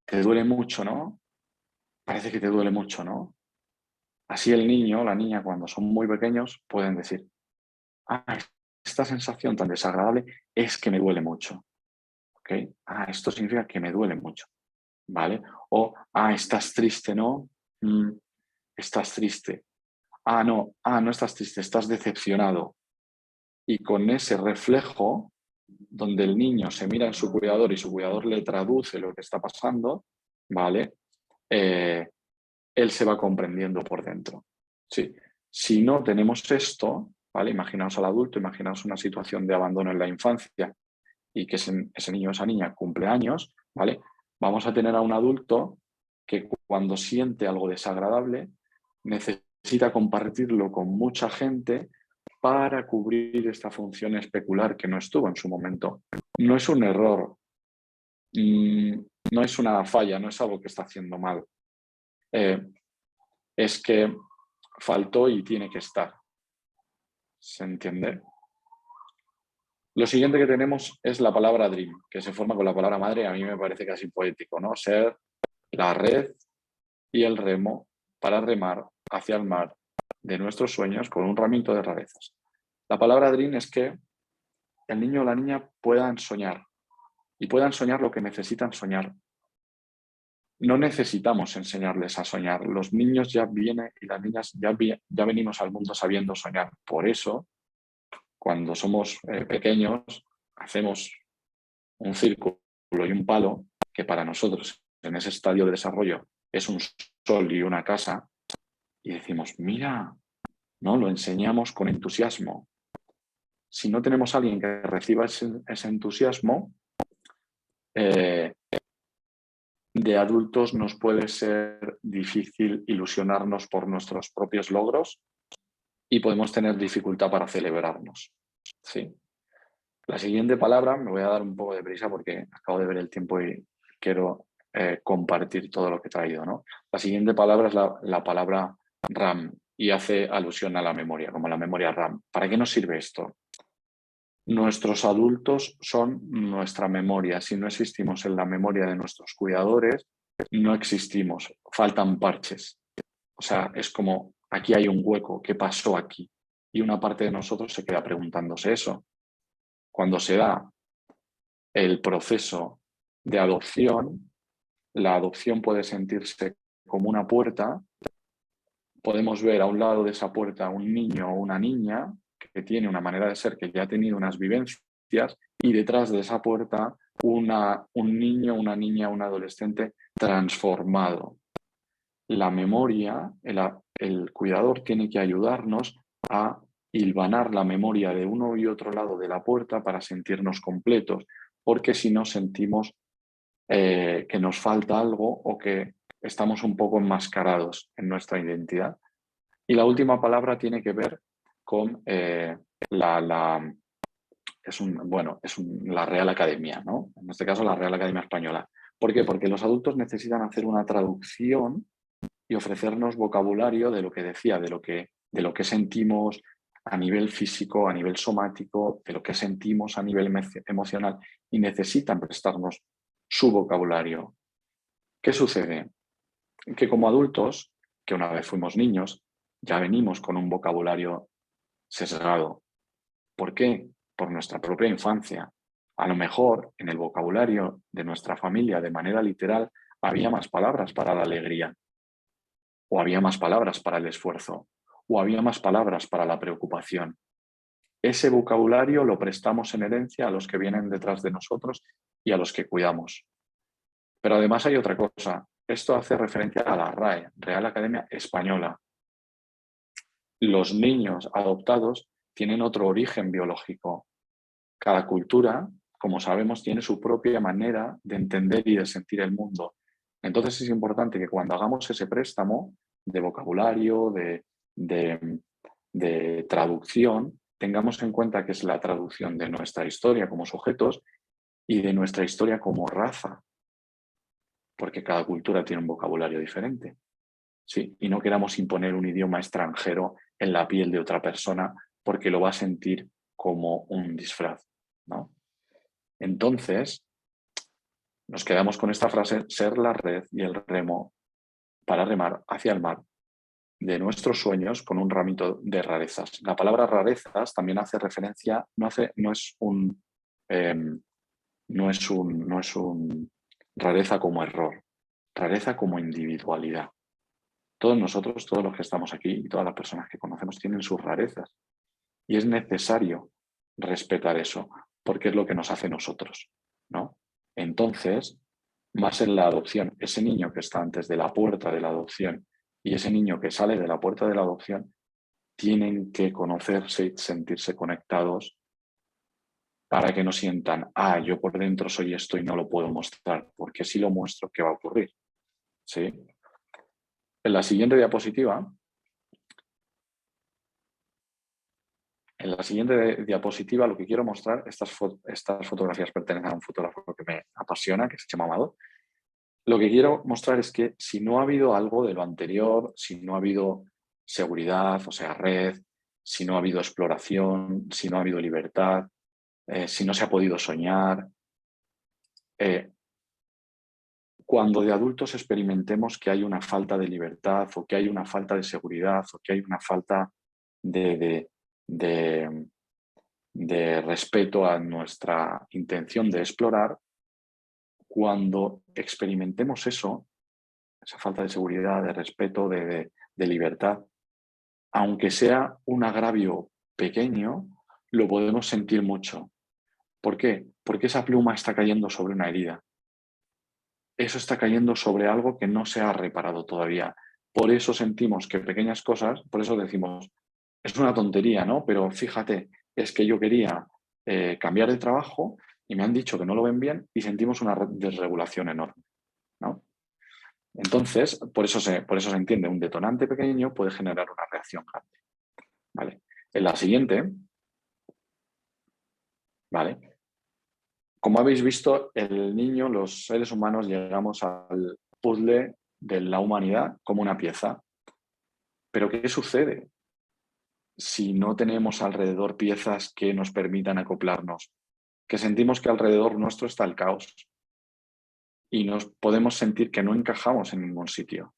te duele mucho, ¿no? Parece que te duele mucho, ¿no? Así el niño o la niña, cuando son muy pequeños, pueden decir, esta sensación tan desagradable es que me duele mucho. ¿Ok? Esto significa que me duele mucho. ¿Vale? O, estás triste, ¿no? Estás triste. No estás triste, estás decepcionado. Y con ese reflejo, donde el niño se mira en su cuidador y su cuidador le traduce lo que está pasando, ¿vale? Él se va comprendiendo por dentro. Sí. Si no tenemos esto, ¿vale? Imaginaos al adulto, imaginaos una situación de abandono en la infancia y que ese niño o esa niña cumple años, ¿vale? Vamos a tener a un adulto que cuando siente algo desagradable necesita compartirlo con mucha gente para cubrir esta función especular que no estuvo en su momento. No es un error, no es una falla, no es algo que está haciendo mal. Es que faltó y tiene que estar. ¿Se entiende? Lo siguiente que tenemos es la palabra dream, que se forma con la palabra madre, y a mí me parece casi poético, ¿no? Ser la red y el remo para remar hacia el mar de nuestros sueños con un ramito de rarezas. La palabra dream es que el niño o la niña puedan soñar y puedan soñar lo que necesitan soñar. No necesitamos enseñarles a soñar. Los niños ya vienen y las niñas ya venimos al mundo sabiendo soñar. Por eso, cuando somos pequeños, hacemos un círculo y un palo, que para nosotros en ese estadio de desarrollo es un sol y una casa, y decimos, mira, ¿no? Lo enseñamos con entusiasmo. Si no tenemos a alguien que reciba ese entusiasmo, de adultos nos puede ser difícil ilusionarnos por nuestros propios logros y podemos tener dificultad para celebrarnos. ¿Sí? La siguiente palabra, me voy a dar un poco de prisa porque acabo de ver el tiempo y quiero compartir todo lo que he traído, ¿no? La siguiente palabra es la palabra RAM y hace alusión a la memoria, como la memoria RAM. ¿Para qué nos sirve esto? Nuestros adultos son nuestra memoria. Si no existimos en la memoria de nuestros cuidadores, no existimos. Faltan parches. O sea, es como, aquí hay un hueco. ¿Qué pasó aquí? Y una parte de nosotros se queda preguntándose eso. Cuando se da el proceso de adopción, la adopción puede sentirse como una puerta. Podemos ver a un lado de esa puerta un niño o una niña que tiene una manera de ser, que ya ha tenido unas vivencias, y detrás de esa puerta un niño, una niña, un adolescente transformado. La memoria, el cuidador tiene que ayudarnos a hilvanar la memoria de uno y otro lado de la puerta para sentirnos completos, porque si no sentimos que nos falta algo o que estamos un poco enmascarados en nuestra identidad. Y la última palabra tiene que ver con la Real Academia, ¿no? En este caso la Real Academia Española. ¿Por qué? Porque los adultos necesitan hacer una traducción y ofrecernos vocabulario de lo que decía, de lo que sentimos a nivel físico, a nivel somático, de lo que sentimos a nivel emocional, y necesitan prestarnos su vocabulario. ¿Qué sucede? Que como adultos, que una vez fuimos niños, ya venimos con un vocabulario sesgado. ¿Por qué? Por nuestra propia infancia. A lo mejor en el vocabulario de nuestra familia, de manera literal, había más palabras para la alegría, o había más palabras para el esfuerzo, o había más palabras para la preocupación. Ese vocabulario lo prestamos en herencia a los que vienen detrás de nosotros y a los que cuidamos. Pero además hay otra cosa. Esto hace referencia a la RAE, Real Academia Española. Los niños adoptados tienen otro origen biológico. Cada cultura, como sabemos, tiene su propia manera de entender y de sentir el mundo. Entonces es importante que cuando hagamos ese préstamo de vocabulario, de traducción, tengamos en cuenta que es la traducción de nuestra historia como sujetos y de nuestra historia como raza, porque cada cultura tiene un vocabulario diferente. Sí, y no queramos imponer un idioma extranjero en la piel de otra persona porque lo va a sentir como un disfraz, ¿no? Entonces, nos quedamos con esta frase: ser la red y el remo para remar hacia el mar de nuestros sueños con un ramito de rarezas. La palabra rarezas también hace referencia, no es un rareza como error, rareza como individualidad. Todos nosotros, todos los que estamos aquí y todas las personas que conocemos tienen sus rarezas. Y es necesario respetar eso, porque es lo que nos hace nosotros, ¿no? Entonces, más en la adopción, ese niño que está antes de la puerta de la adopción y ese niño que sale de la puerta de la adopción, tienen que conocerse y sentirse conectados para que no sientan, yo por dentro soy esto y no lo puedo mostrar, porque si lo muestro, ¿qué va a ocurrir? ¿Sí? En la siguiente diapositiva, lo que quiero mostrar, estas fotografías pertenecen a un fotógrafo que me apasiona, que se llama Amado. Lo que quiero mostrar es que si no ha habido algo de lo anterior, si no ha habido seguridad, o sea, red, si no ha habido exploración, si no ha habido libertad, si no se ha podido soñar, cuando de adultos experimentemos que hay una falta de libertad o que hay una falta de seguridad o que hay una falta de respeto a nuestra intención de explorar, cuando experimentemos eso, esa falta de seguridad, de respeto, de libertad, aunque sea un agravio pequeño, lo podemos sentir mucho. ¿Por qué? Porque esa pluma está cayendo sobre una herida. Eso está cayendo sobre algo que no se ha reparado todavía. Por eso sentimos que pequeñas cosas, por eso decimos, es una tontería, ¿no? Pero fíjate, es que yo quería cambiar de trabajo y me han dicho que no lo ven bien y sentimos una desregulación enorme, ¿no? Entonces, por eso se entiende, un detonante pequeño puede generar una reacción grande. ¿Vale? En la siguiente, ¿vale? Como habéis visto, el niño, los seres humanos, llegamos al puzzle de la humanidad como una pieza. Pero ¿qué sucede si no tenemos alrededor piezas que nos permitan acoplarnos? Que sentimos que alrededor nuestro está el caos y nos podemos sentir que no encajamos en ningún sitio.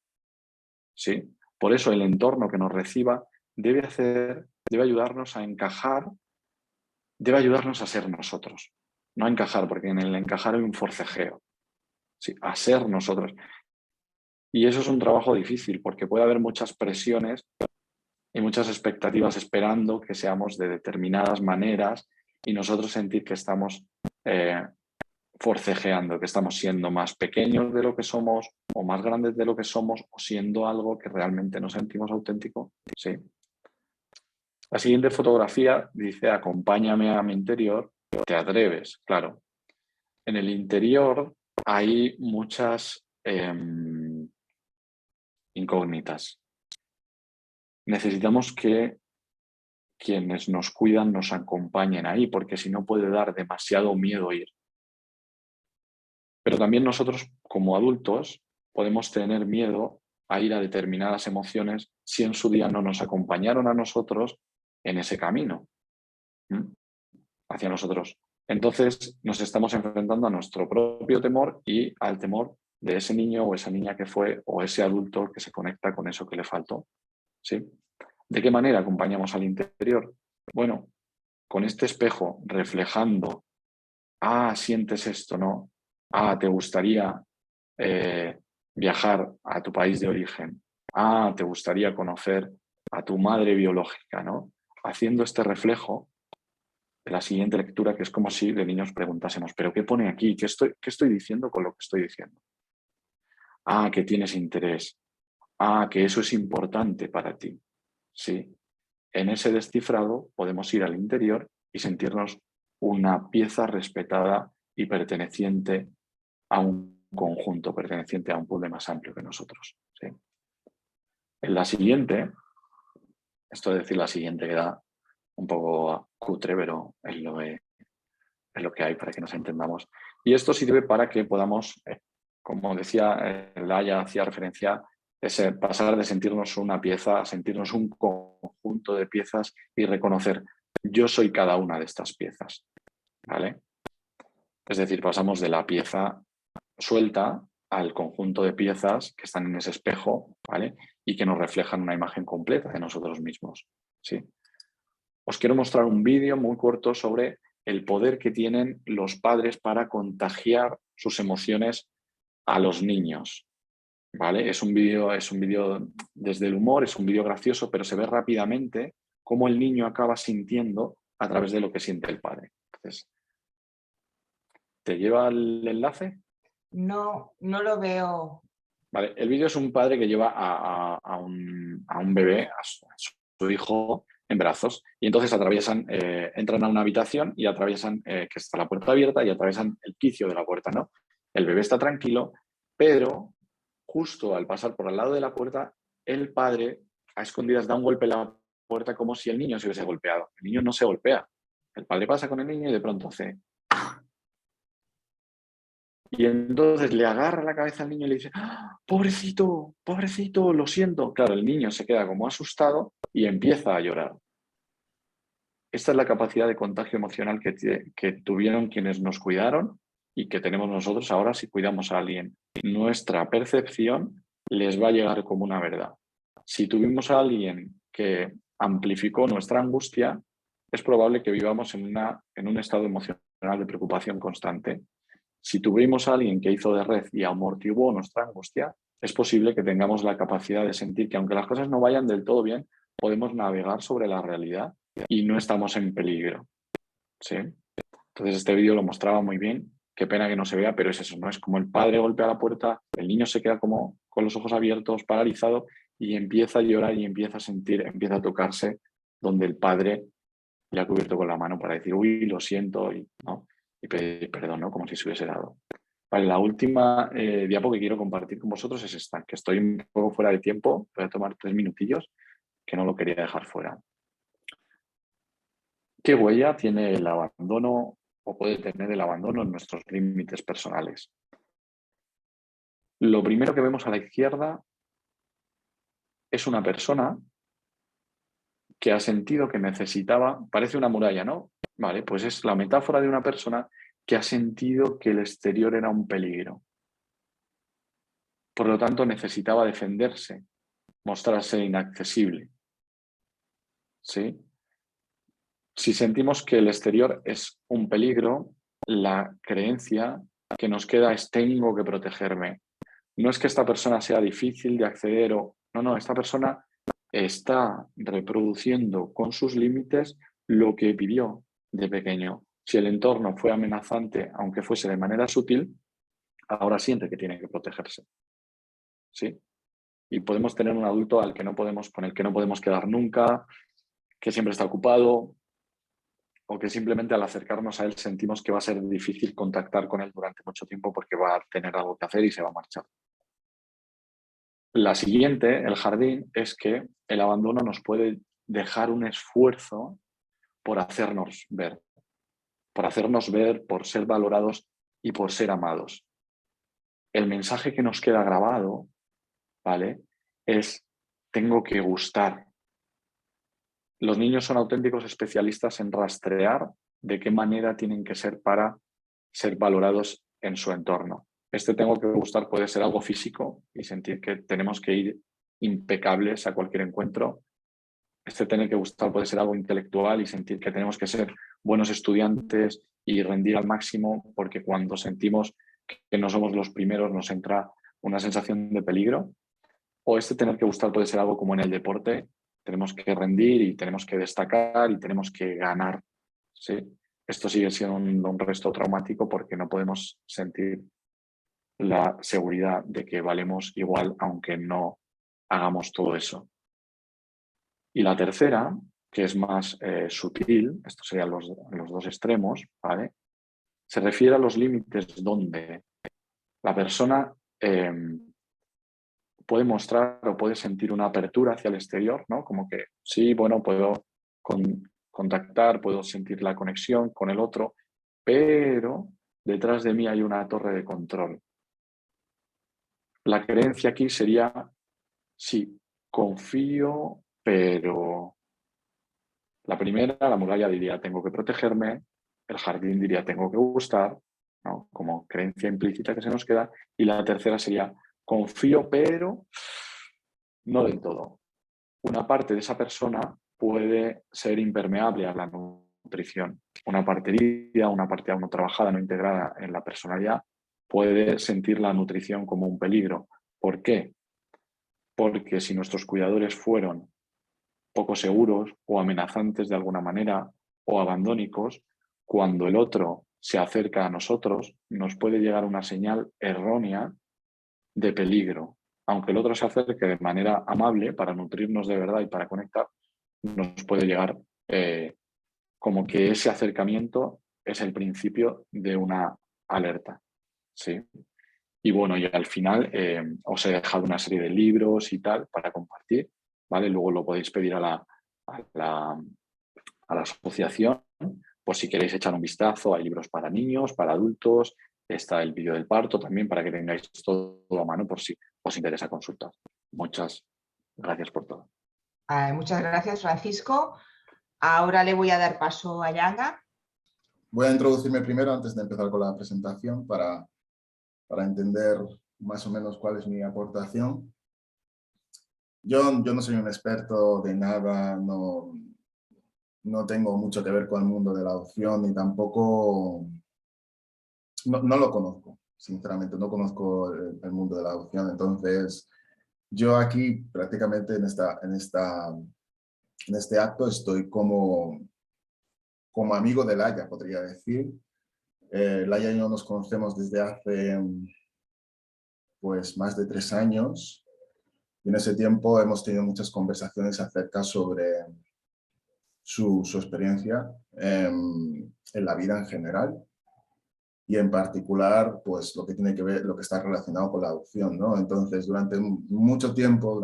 ¿Sí? Por eso el entorno que nos reciba debe ayudarnos a encajar, debe ayudarnos a ser nosotros. No a encajar, porque en el encajar hay un forcejeo. ¿Sí? A ser nosotros. Y eso es un trabajo difícil, porque puede haber muchas presiones y muchas expectativas esperando que seamos de determinadas maneras y nosotros sentir que estamos forcejeando, que estamos siendo más pequeños de lo que somos o más grandes de lo que somos o siendo algo que realmente nos sentimos auténtico. Sí. La siguiente fotografía dice: acompáñame a mi interior, te atreves. Claro, en el interior hay muchas incógnitas. Necesitamos que quienes nos cuidan nos acompañen ahí, porque si no puede dar demasiado miedo ir. Pero también nosotros, como adultos, podemos tener miedo a ir a determinadas emociones si en su día no nos acompañaron a nosotros en ese camino, ¿m? Hacia nosotros. Entonces nos estamos enfrentando a nuestro propio temor y al temor de ese niño o esa niña que fue o ese adulto que se conecta con eso que le faltó. ¿Sí? ¿De qué manera acompañamos al interior? Bueno, con este espejo reflejando, sientes esto, ¿no? Te gustaría viajar a tu país de origen. Te gustaría conocer a tu madre biológica, ¿no? Haciendo este reflejo de la siguiente lectura, que es como si de niños preguntásemos, ¿pero qué pone aquí? ¿Qué estoy diciendo con lo que estoy diciendo? Que tienes interés. Que eso es importante para ti. ¿Sí? En ese descifrado podemos ir al interior y sentirnos una pieza respetada y perteneciente a un conjunto, perteneciente a un puzzle más amplio que nosotros. ¿Sí? En la siguiente, esto de decir la siguiente queda un poco cutre, pero es lo que hay para que nos entendamos. Y esto sirve para que podamos, como decía Laia, hacía referencia, pasar de sentirnos una pieza a sentirnos un conjunto de piezas y reconocer, yo soy cada una de estas piezas. ¿Vale? Es decir, pasamos de la pieza suelta al conjunto de piezas que están en ese espejo, ¿vale? Y que nos reflejan una imagen completa de nosotros mismos. ¿Sí? Os quiero mostrar un vídeo muy corto sobre el poder que tienen los padres para contagiar sus emociones a los niños. ¿Vale? Es un vídeo desde el humor, es un vídeo gracioso, pero se ve rápidamente cómo el niño acaba sintiendo a través de lo que siente el padre. Entonces, ¿te lleva el enlace? No, no lo veo. Vale, el vídeo es un padre que lleva a un bebé, a su hijo, en brazos, y entonces entran a una habitación y atraviesan, que está la puerta abierta, y atraviesan el quicio de la puerta, ¿no? El bebé está tranquilo, pero justo al pasar por al lado de la puerta, el padre a escondidas da un golpe en la puerta como si el niño se hubiese golpeado. El niño no se golpea. El padre pasa con el niño y de pronto hace... Y entonces le agarra la cabeza al niño y le dice, pobrecito, pobrecito, lo siento. Claro, el niño se queda como asustado y empieza a llorar. Esta es la capacidad de contagio emocional que tuvieron quienes nos cuidaron y que tenemos nosotros ahora si cuidamos a alguien. Nuestra percepción les va a llegar como una verdad. Si tuvimos a alguien que amplificó nuestra angustia, es probable que vivamos en un estado emocional de preocupación constante. Si tuvimos a alguien que hizo de red y amortiguó nuestra angustia, es posible que tengamos la capacidad de sentir que aunque las cosas no vayan del todo bien, podemos navegar sobre la realidad y no estamos en peligro. ¿Sí? Entonces este vídeo lo mostraba muy bien. Qué pena que no se vea, pero es eso, ¿no? Es como el padre golpea la puerta, el niño se queda como con los ojos abiertos, paralizado, y empieza a llorar y empieza a sentir, empieza a tocarse donde el padre le ha cubierto con la mano para decir, uy, lo siento, ¿no? Y pedir perdón, ¿no? Como si se hubiese dado. Vale, la última diapo que quiero compartir con vosotros es esta, que estoy un poco fuera de tiempo, voy a tomar 3 minutillos, que no lo quería dejar fuera. ¿Qué huella tiene el abandono o puede tener el abandono en nuestros límites personales? Lo primero que vemos a la izquierda es una persona que ha sentido que necesitaba, parece una muralla, ¿no? Vale, pues es la metáfora de una persona que ha sentido que el exterior era un peligro. Por lo tanto, necesitaba defenderse, mostrarse inaccesible. ¿Sí? Si sentimos que el exterior es un peligro, la creencia que nos queda es tengo que protegerme. No es que esta persona sea difícil de acceder o... No, esta persona está reproduciendo con sus límites lo que vivió de pequeño. Si el entorno fue amenazante, aunque fuese de manera sutil, ahora siente que tiene que protegerse. ¿Sí? Y podemos tener un adulto con el que no podemos quedar nunca, que siempre está ocupado, o que simplemente al acercarnos a él sentimos que va a ser difícil contactar con él durante mucho tiempo porque va a tener algo que hacer y se va a marchar. La siguiente, el jardín, es que el abandono nos puede dejar un esfuerzo por hacernos ver, por ser valorados y por ser amados. el mensaje que nos queda grabado, ¿vale? Es, tengo que gustar. Los niños son auténticos especialistas en rastrear de qué manera tienen que ser para ser valorados en su entorno. Este tengo que gustar puede ser algo físico y sentir que tenemos que ir impecables a cualquier encuentro. Este tener que gustar puede ser algo intelectual y sentir que tenemos que ser buenos estudiantes y rendir al máximo, porque cuando sentimos que no somos los primeros nos entra una sensación de peligro. O este tener que gustar puede ser algo como en el deporte, tenemos que rendir y tenemos que destacar y tenemos que ganar, ¿sí? Esto sigue siendo un resto traumático porque no podemos sentir la seguridad de que valemos igual aunque no hagamos todo eso. Y la tercera, que es más sutil, estos serían los dos extremos, ¿vale? Se refiere a los límites donde la persona puede mostrar o puede sentir una apertura hacia el exterior, ¿no? Como que sí, bueno, puedo contactar, puedo sentir la conexión con el otro, pero detrás de mí hay una torre de control. La creencia aquí sería, sí, confío, pero la primera, la muralla diría, tengo que protegerme, el jardín diría, tengo que gustar, ¿no? Como creencia implícita que se nos queda, y la tercera sería, confío, pero no del todo. Una parte de esa persona puede ser impermeable a la nutrición. Una parte herida, una parte aún no trabajada, no integrada en la personalidad, puede sentir la nutrición como un peligro. ¿Por qué? Porque si nuestros cuidadores fueron poco seguros o amenazantes de alguna manera o abandónicos, cuando el otro se acerca a nosotros, nos puede llegar una señal errónea de peligro. Aunque el otro se acerque de manera amable para nutrirnos de verdad y para conectar, nos puede llegar como que ese acercamiento es el principio de una alerta, ¿sí? Y bueno, y al final os he dejado una serie de libros y tal para compartir, ¿vale? Luego lo podéis pedir a la asociación, por si queréis echar un vistazo. Hay libros para niños, para adultos, está el vídeo del parto también para que tengáis todo a mano por si os interesa consultar. Muchas gracias por todo. Muchas gracias, Francisco. Ahora le voy a dar paso a Yaga. Voy a introducirme primero antes de empezar con la presentación para entender más o menos cuál es mi aportación. Yo no soy un experto de nada, no tengo mucho que ver con el mundo de la adopción ni tampoco, no lo conozco, sinceramente, no conozco el mundo de la adopción. Entonces, yo aquí prácticamente en este acto estoy como amigo de Laia, podría decir. Laia y yo nos conocemos desde hace pues más de 3 años y en ese tiempo hemos tenido muchas conversaciones acerca sobre su experiencia en la vida en general y en particular pues lo que tiene que ver, lo que está relacionado con la adopción, ¿no? Entonces durante mucho tiempo,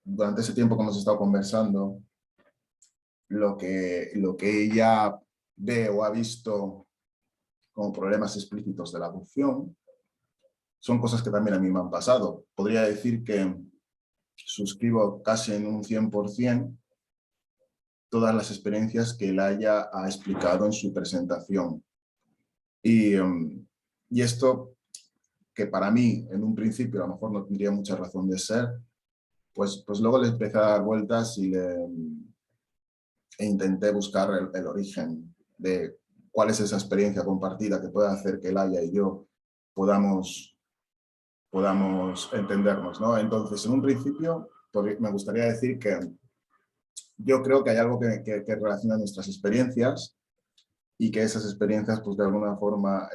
durante ese tiempo que hemos estado conversando, lo que ella ve o ha visto como problemas explícitos de la adopción son cosas que también a mí me han pasado. Podría decir que suscribo casi en un 100% todas las experiencias que Laia ha explicado en su presentación. Y esto, que para mí en un principio a lo mejor no tendría mucha razón de ser, pues luego le empecé a dar vueltas y e intenté buscar el origen de cuál es esa experiencia compartida que puede hacer que Laia y yo podamos entendernos, ¿no? Entonces, en un principio, me gustaría decir que yo creo que hay algo que relaciona nuestras experiencias y que esas experiencias, pues de alguna forma,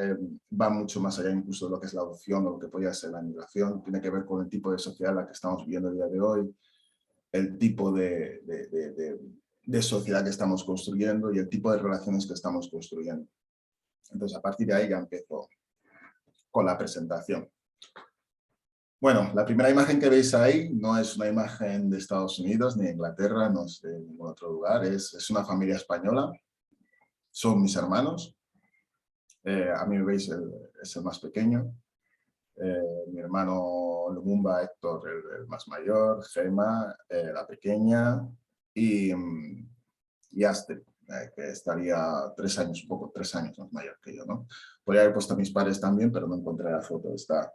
van mucho más allá incluso de lo que es la adopción o lo que podría ser la migración. Tiene que ver con el tipo de sociedad en la que estamos viviendo el día de hoy, el tipo de sociedad que estamos construyendo y el tipo de relaciones que estamos construyendo. Entonces, a partir de ahí ya empiezo con la presentación. Bueno, la primera imagen que veis ahí no es una imagen de Estados Unidos ni de Inglaterra, no es de ningún otro lugar, es una familia española, son mis hermanos, a mí me veis es el más pequeño, mi hermano Lumumba, Héctor, el más mayor, Gemma, la pequeña, y Aster, que estaría 3 años, un poco 3 años más mayor que yo, ¿no? Podría haber puesto a mis padres también, pero no encontré la foto. Esta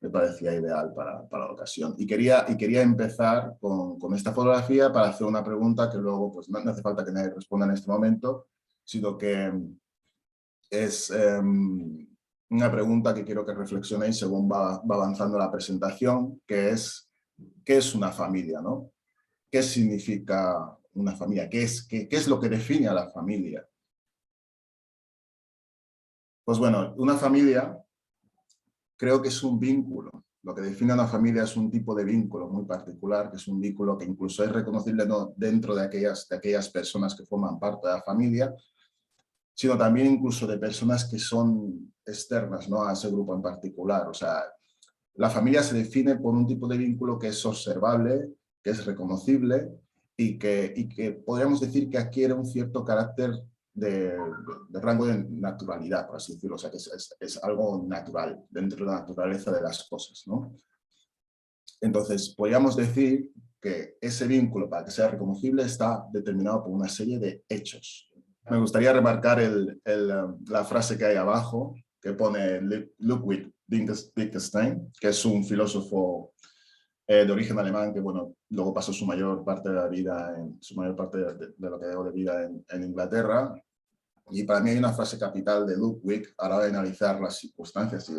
me parecía ideal para la ocasión. Y quería empezar con esta fotografía para hacer una pregunta que luego pues, no hace falta que nadie responda en este momento, sino que es una pregunta que quiero que reflexionéis según va avanzando la presentación, que es, ¿qué es una familia, ¿no? ¿Qué significa una familia? ¿Qué es lo que define a la familia? Pues bueno, una familia creo que es un vínculo. Lo que define a una familia es un tipo de vínculo muy particular, que es un vínculo que incluso es reconocible no dentro de aquellas personas que forman parte de la familia, sino también incluso de personas que son externas, ¿no?, a ese grupo en particular. O sea, la familia se define por un tipo de vínculo que es observable, que es reconocible y que podríamos decir que adquiere un cierto carácter de rango de naturalidad, por así decirlo. O sea, que es algo natural dentro de la naturaleza de las cosas, ¿no? Entonces, podríamos decir que ese vínculo, para que sea reconocible, está determinado por una serie de hechos. Me gustaría remarcar la frase que hay abajo, que pone Ludwig Wittgenstein, que es un filósofo de origen alemán que, bueno, luego pasó su mayor parte de la vida, su mayor parte de lo que debo de vida en Inglaterra. Y para mí hay una frase capital de Ludwig a la hora de analizar las circunstancias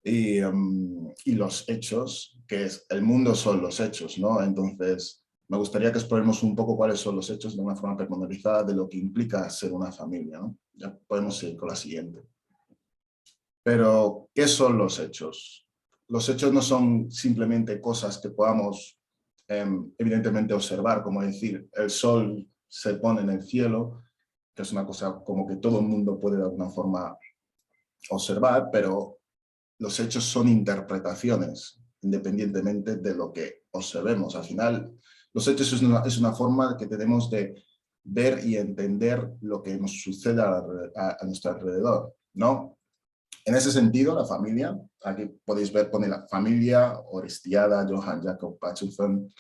y los hechos, que es el mundo son los hechos, ¿no? Entonces, me gustaría que exploremos un poco cuáles son los hechos de una forma pormenorizada de lo que implica ser una familia, ¿no? Ya podemos seguir con la siguiente. Pero, ¿qué son los hechos? Los hechos no son simplemente cosas que podamos evidentemente observar, como decir, el sol se pone en el cielo, que es una cosa como que todo el mundo puede de alguna forma observar, pero los hechos son interpretaciones, independientemente de lo que observemos. Al final, los hechos es una forma que tenemos de ver y entender lo que nos sucede a nuestro alrededor, ¿no? En ese sentido, la familia, aquí podéis ver, pone la familia Orestiada, Johann Jakob Pachulson,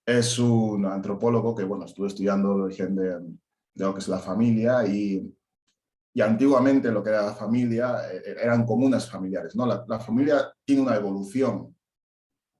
es un antropólogo que, bueno, estuvo estudiando el origen de lo que es la familia y antiguamente lo que era la familia eran comunas familiares, ¿no? La familia tiene una evolución,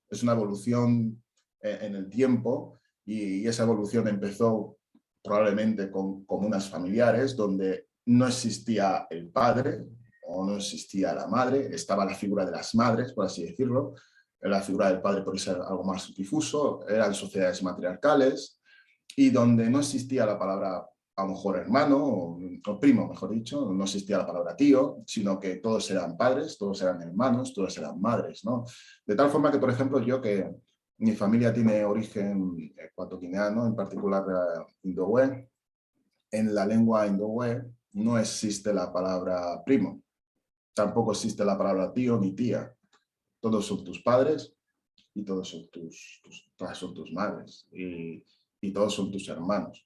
es una evolución en el tiempo y esa evolución empezó probablemente con comunas familiares donde no existía el padre o no existía la madre, estaba la figura de las madres, por así decirlo, la figura del padre por ser algo más difuso, eran sociedades matriarcales y donde no existía la palabra a lo mejor hermano o primo, mejor dicho, no existía la palabra tío, sino que todos eran padres, todos eran hermanos, todos eran madres, ¿no? De tal forma que, por ejemplo, yo que mi familia tiene origen ecuatoguineano, en particular indohue, en la lengua indohue no existe la palabra primo, tampoco existe la palabra tío ni tía, todos son tus padres y todos son todas son tus madres y todos son tus hermanos.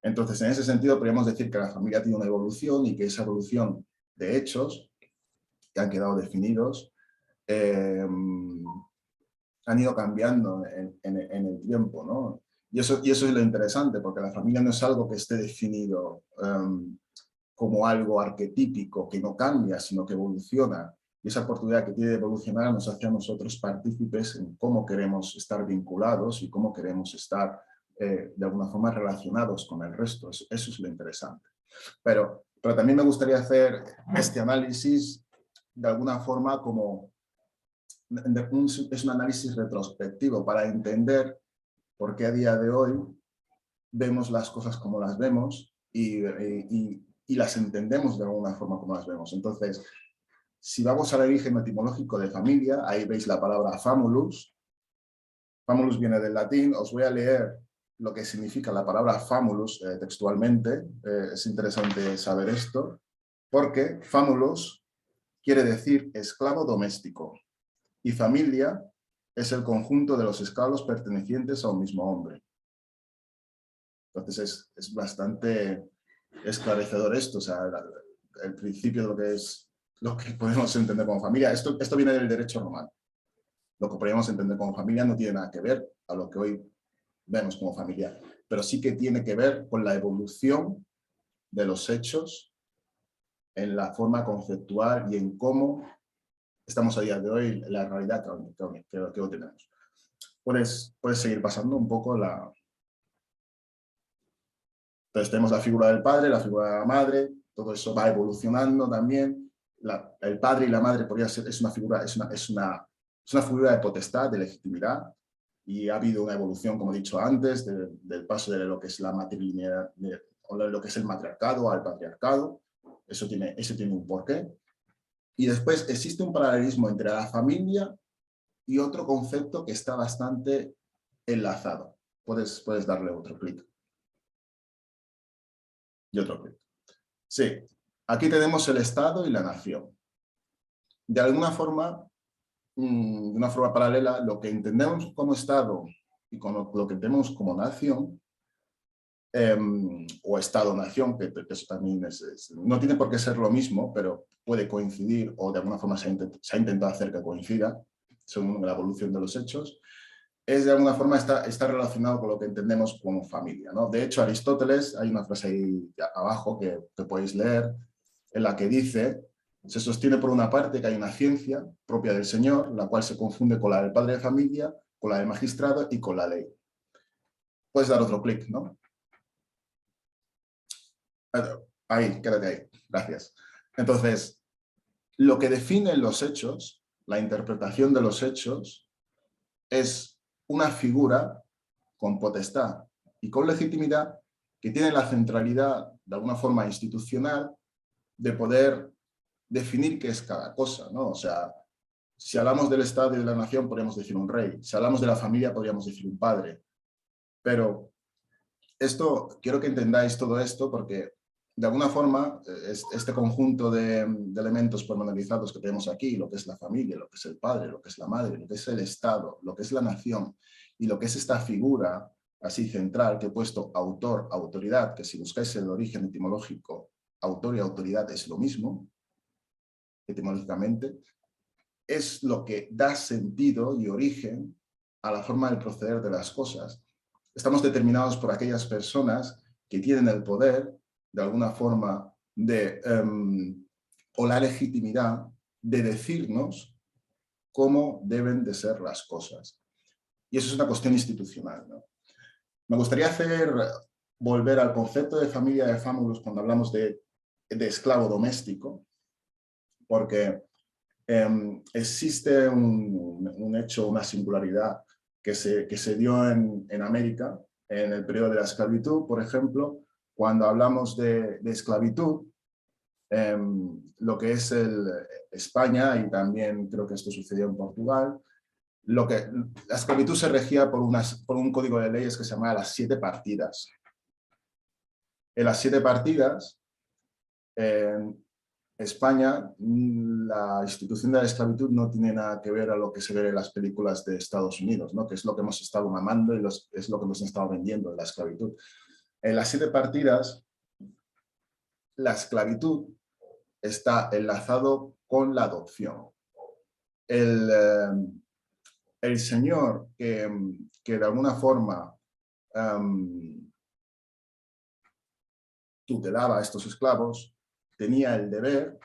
Entonces, en ese sentido, podríamos decir que la familia tiene una evolución y que esa evolución de hechos que han quedado definidos han ido cambiando en el tiempo, ¿no? Y eso es lo interesante, porque la familia no es algo que esté definido como algo arquetípico, que no cambia, sino que evoluciona. Y esa oportunidad que tiene de evolucionar nos hace a nosotros partícipes en cómo queremos estar vinculados y cómo queremos estar de alguna forma relacionados con el resto. Eso es lo interesante. Pero también me gustaría hacer este análisis de alguna forma como es un análisis retrospectivo para entender por qué a día de hoy vemos las cosas como las vemos y las entendemos de alguna forma como las vemos. Entonces, si vamos al origen etimológico de familia, ahí veis la palabra famulus. Famulus viene del latín. Os voy a leer lo que significa la palabra famulus textualmente. Es interesante saber esto, porque famulus quiere decir esclavo doméstico y familia es el conjunto de los esclavos pertenecientes a un mismo hombre. Entonces es bastante esclarecedor esto, o sea, el principio de lo que es lo que podemos entender como familia. Esto viene del derecho romano. Lo que podemos entender como familia no tiene nada que ver a lo que hoy vemos como familia, pero sí que tiene que ver con la evolución de los hechos en la forma conceptual y en cómo estamos a día de hoy, la realidad que hoy tenemos. Puedes seguir pasando un poco la... Entonces tenemos la figura del padre, la figura de la madre, todo eso va evolucionando también. El padre y la madre podría ser, es una figura de potestad, de legitimidad, y ha habido una evolución, como he dicho antes, del paso de lo que es la matrilinealidad, o de lo que es el matriarcado al patriarcado. Eso tiene un porqué. Y después existe un paralelismo entre la familia y otro concepto que está bastante enlazado. Puedes darle otro clic. Y otro clic. Sí, aquí tenemos el Estado y la nación. De alguna forma, de una forma paralela, lo que entendemos como Estado y con lo que entendemos como nación, o Estado-nación, que eso también no tiene por qué ser lo mismo, pero puede coincidir, o de alguna forma se ha intentado hacer que coincida, según la evolución de los hechos, de alguna forma está relacionado con lo que entendemos como familia, ¿no? De hecho, Aristóteles, hay una frase ahí abajo que podéis leer, en la que dice: se sostiene por una parte que hay una ciencia propia del Señor, la cual se confunde con la del padre de familia, con la del magistrado y con la ley. Puedes dar otro clic, ¿no? Ahí, quédate ahí. Gracias. Entonces, lo que define los hechos, la interpretación de los hechos, es una figura con potestad y con legitimidad que tiene la centralidad, de alguna forma institucional, de poder definir qué es cada cosa, ¿no? O sea, si hablamos del Estado y de la nación, podríamos decir un rey. Si hablamos de la familia, podríamos decir un padre. Pero quiero que entendáis todo esto porque, de alguna forma, este conjunto de elementos pormenorizados que tenemos aquí, lo que es la familia, lo que es el padre, lo que es la madre, lo que es el Estado, lo que es la nación y lo que es esta figura así central que he puesto autor, autoridad, que si buscáis el origen etimológico, autor y autoridad es lo mismo, etimológicamente, es lo que da sentido y origen a la forma del proceder de las cosas. Estamos determinados por aquellas personas que tienen el poder, de alguna forma, o la legitimidad de decirnos cómo deben de ser las cosas. Y eso es una cuestión institucional, ¿no? Me gustaría volver al concepto de familia de Famulus cuando hablamos de esclavo doméstico, porque existe un hecho, una singularidad que se dio en América, en el periodo de la esclavitud, por ejemplo, cuando hablamos de esclavitud, lo que es España, y también creo que esto sucedió en Portugal, la esclavitud se regía por un código de leyes que se llamaba las 7 partidas. En las 7 partidas, España, la institución de la esclavitud no tiene nada que ver a lo que se ve en las películas de Estados Unidos, ¿no? Que es lo que hemos estado mamando y es lo que hemos estado vendiendo en la esclavitud. En las 7 partidas, la esclavitud está enlazado con la adopción. El señor que de alguna forma tutelaba a estos esclavos tenía el deber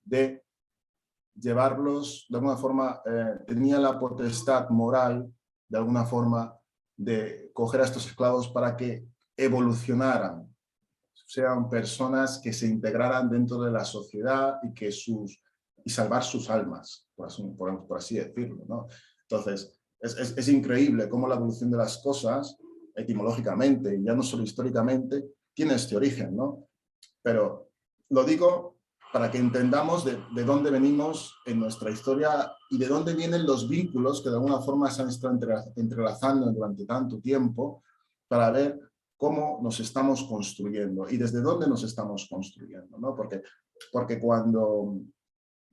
de llevarlos, de alguna forma, tenía la potestad moral, de alguna forma, de coger a estos esclavos para que evolucionaran, sean personas que se integraran dentro de la sociedad y salvar sus almas, por así decirlo, ¿no? Entonces, es increíble cómo la evolución de las cosas, etimológicamente, y ya no solo históricamente, tiene este origen, ¿no? Pero lo digo para que entendamos de dónde venimos en nuestra historia y de dónde vienen los vínculos que de alguna forma se han estado entrelazando durante tanto tiempo, para ver cómo nos estamos construyendo y desde dónde nos estamos construyendo, ¿no? Porque cuando,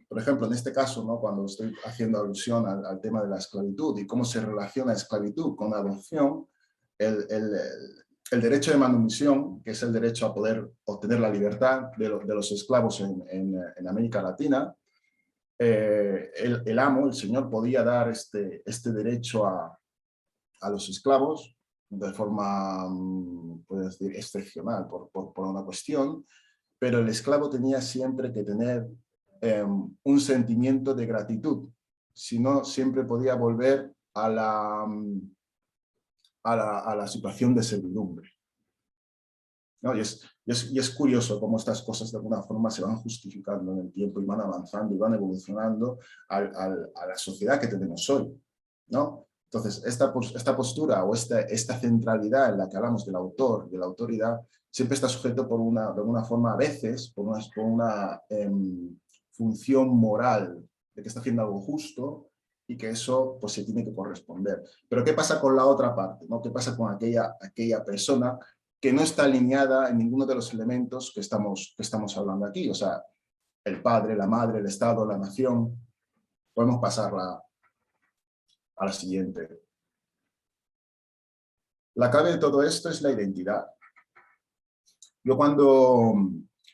por ejemplo, en este caso, ¿no? Cuando estoy haciendo alusión al tema de la esclavitud y cómo se relaciona esclavitud con adopción, el derecho de manumisión, que es el derecho a poder obtener la libertad de los esclavos en América Latina, el amo, el señor, podía dar este derecho a los esclavos de forma, puedes decir, excepcional por una cuestión, pero el esclavo tenía siempre que tener un sentimiento de gratitud, si no siempre podía volver a la situación de servidumbre, ¿no? Y es curioso cómo estas cosas de alguna forma se van justificando en el tiempo y van avanzando y van evolucionando a la sociedad que tenemos hoy, ¿no? Entonces, esta postura o esta centralidad en la que hablamos del autor, de la autoridad, siempre está sujeto de alguna forma a veces por una función moral de que está haciendo algo justo y que eso pues se tiene que corresponder. Pero ¿qué pasa con la otra parte, ¿no? ¿Qué pasa con aquella persona que no está alineada en ninguno de los elementos que estamos hablando aquí? O sea, el padre, la madre, el Estado, la nación. Podemos pasarla a la siguiente. La clave de todo esto es la identidad. Yo cuando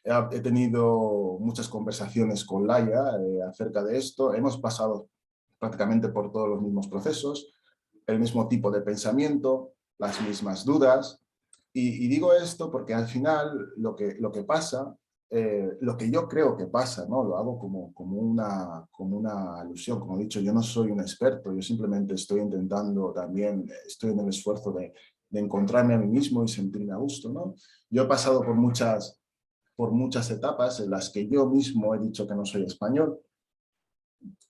he tenido muchas conversaciones con Laia acerca de esto, hemos pasado prácticamente por todos los mismos procesos, el mismo tipo de pensamiento, las mismas dudas. Y digo esto porque al final lo que pasa, lo que yo creo que pasa, ¿no? Lo hago como una alusión. Como he dicho, yo no soy un experto, yo simplemente estoy intentando también, estoy en el esfuerzo de encontrarme a mí mismo y sentirme a gusto, ¿no? Yo he pasado por muchas etapas en las que yo mismo he dicho que no soy español,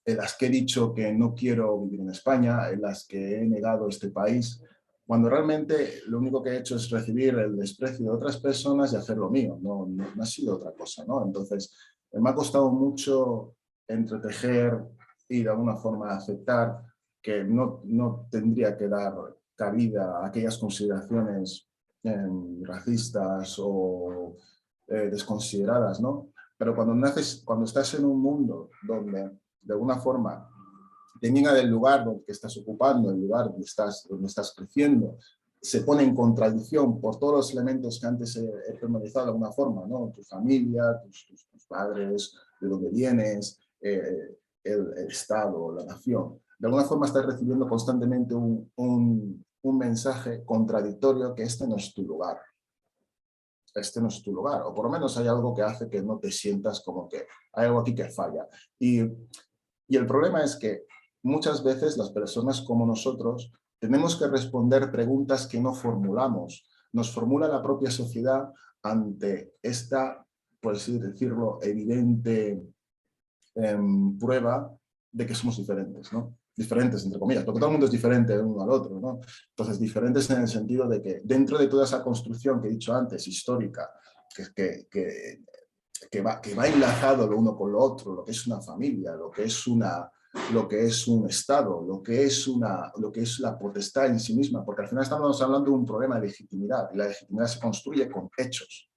en las que he dicho que no quiero vivir en España, en las que he negado este país, cuando realmente lo único que he hecho es recibir el desprecio de otras personas y hacer lo mío, no ha sido otra cosa, ¿no? Entonces, me ha costado mucho entretejer y de alguna forma aceptar que no tendría que dar cabida a aquellas consideraciones racistas o desconsideradas, ¿no? Pero cuando estás en un mundo donde de alguna forma, teniendo del lugar donde estás ocupando, el lugar donde estás creciendo, se pone en contradicción por todos los elementos que antes he permanecido de alguna forma, ¿no? Tu familia, tus padres, de dónde vienes, el Estado, la nación. De alguna forma estás recibiendo constantemente un mensaje contradictorio que este no es tu lugar. Este no es tu lugar, o por lo menos hay algo que hace que no te sientas como que hay algo aquí que falla. Y el problema es que muchas veces las personas como nosotros tenemos que responder preguntas que no formulamos. Nos formula la propia sociedad ante esta, por así decirlo, evidente prueba de que somos diferentes, ¿no? Diferentes, entre comillas, porque todo el mundo es diferente de uno al otro, ¿no? Entonces, diferentes en el sentido de que dentro de toda esa construcción que he dicho antes, histórica, que va enlazado lo uno con lo otro, lo que es una familia, lo que es un Estado, lo que es la potestad en sí misma, porque al final estamos hablando de un problema de legitimidad, y la legitimidad se construye con hechos.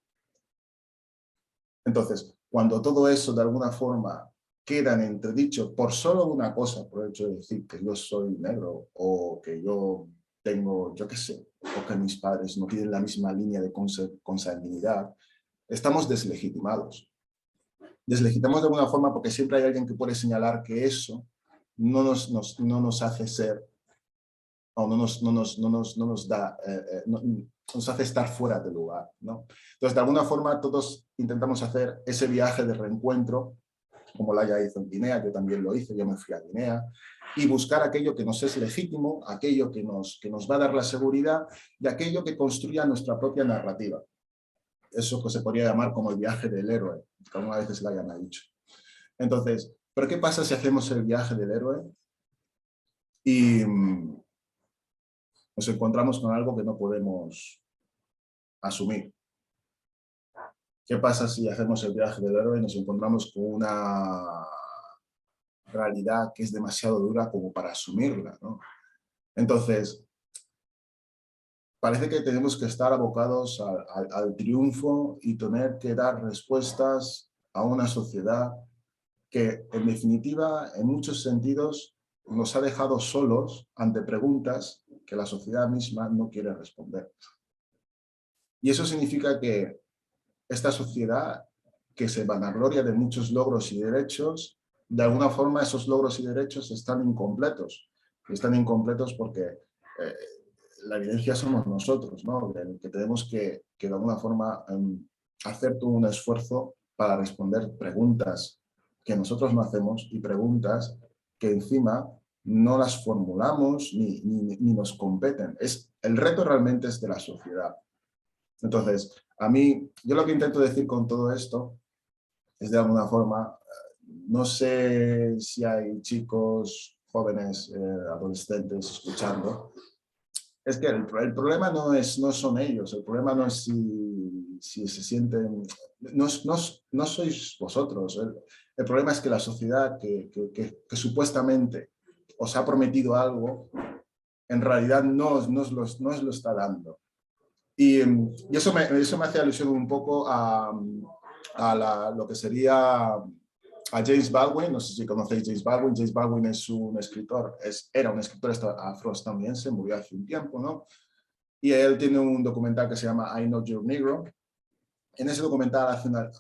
Entonces, cuando todo eso de alguna forma queda en entredicho por solo una cosa, por el hecho de decir que yo soy negro, o que yo tengo, yo qué sé, o que mis padres no tienen la misma línea de consanguinidad, estamos deslegitimados. Deslegitimamos de alguna forma porque siempre hay alguien que puede señalar que eso no nos hace ser, o no nos hace estar fuera de lugar, ¿no? Entonces, de alguna forma, todos intentamos hacer ese viaje de reencuentro, como Laia hizo en Guinea, yo también lo hice, yo me fui a Guinea, y buscar aquello que nos es legítimo, aquello que nos va a dar la seguridad, de aquello que construya nuestra propia narrativa. Eso que se podría llamar como el viaje del héroe, que alguna vez Laia me ha dicho. Entonces, ¿pero qué pasa si hacemos el viaje del héroe y nos encontramos con algo que no podemos asumir? ¿Qué pasa si hacemos el viaje del héroe y nos encontramos con una realidad que es demasiado dura como para asumirla, ¿no? Entonces, parece que tenemos que estar abocados al triunfo y tener que dar respuestas a una sociedad que, en definitiva, en muchos sentidos, nos ha dejado solos ante preguntas que la sociedad misma no quiere responder. Y eso significa que esta sociedad, que se vanagloria de muchos logros y derechos, de alguna forma esos logros y derechos están incompletos. Y están incompletos porque la evidencia somos nosotros, ¿no? Que tenemos que de alguna forma hacer todo un esfuerzo para responder preguntas que nosotros no hacemos y preguntas que encima no las formulamos ni nos competen. El reto realmente es de la sociedad. Entonces, yo lo que intento decir con todo esto es de alguna forma, no sé si hay chicos, jóvenes, adolescentes escuchando, es que el problema no son ellos, el problema no es si se sienten, no sois vosotros, el problema es que la sociedad que supuestamente os ha prometido algo, en realidad no os lo está dando. Y eso me hace alusión un poco a lo que sería a James Baldwin. No sé si conocéis James Baldwin. James Baldwin es un escritor, era un escritor afroestadounidense, murió hace un tiempo, ¿no? Y él tiene un documental que se llama I Know You're Negro. En ese documental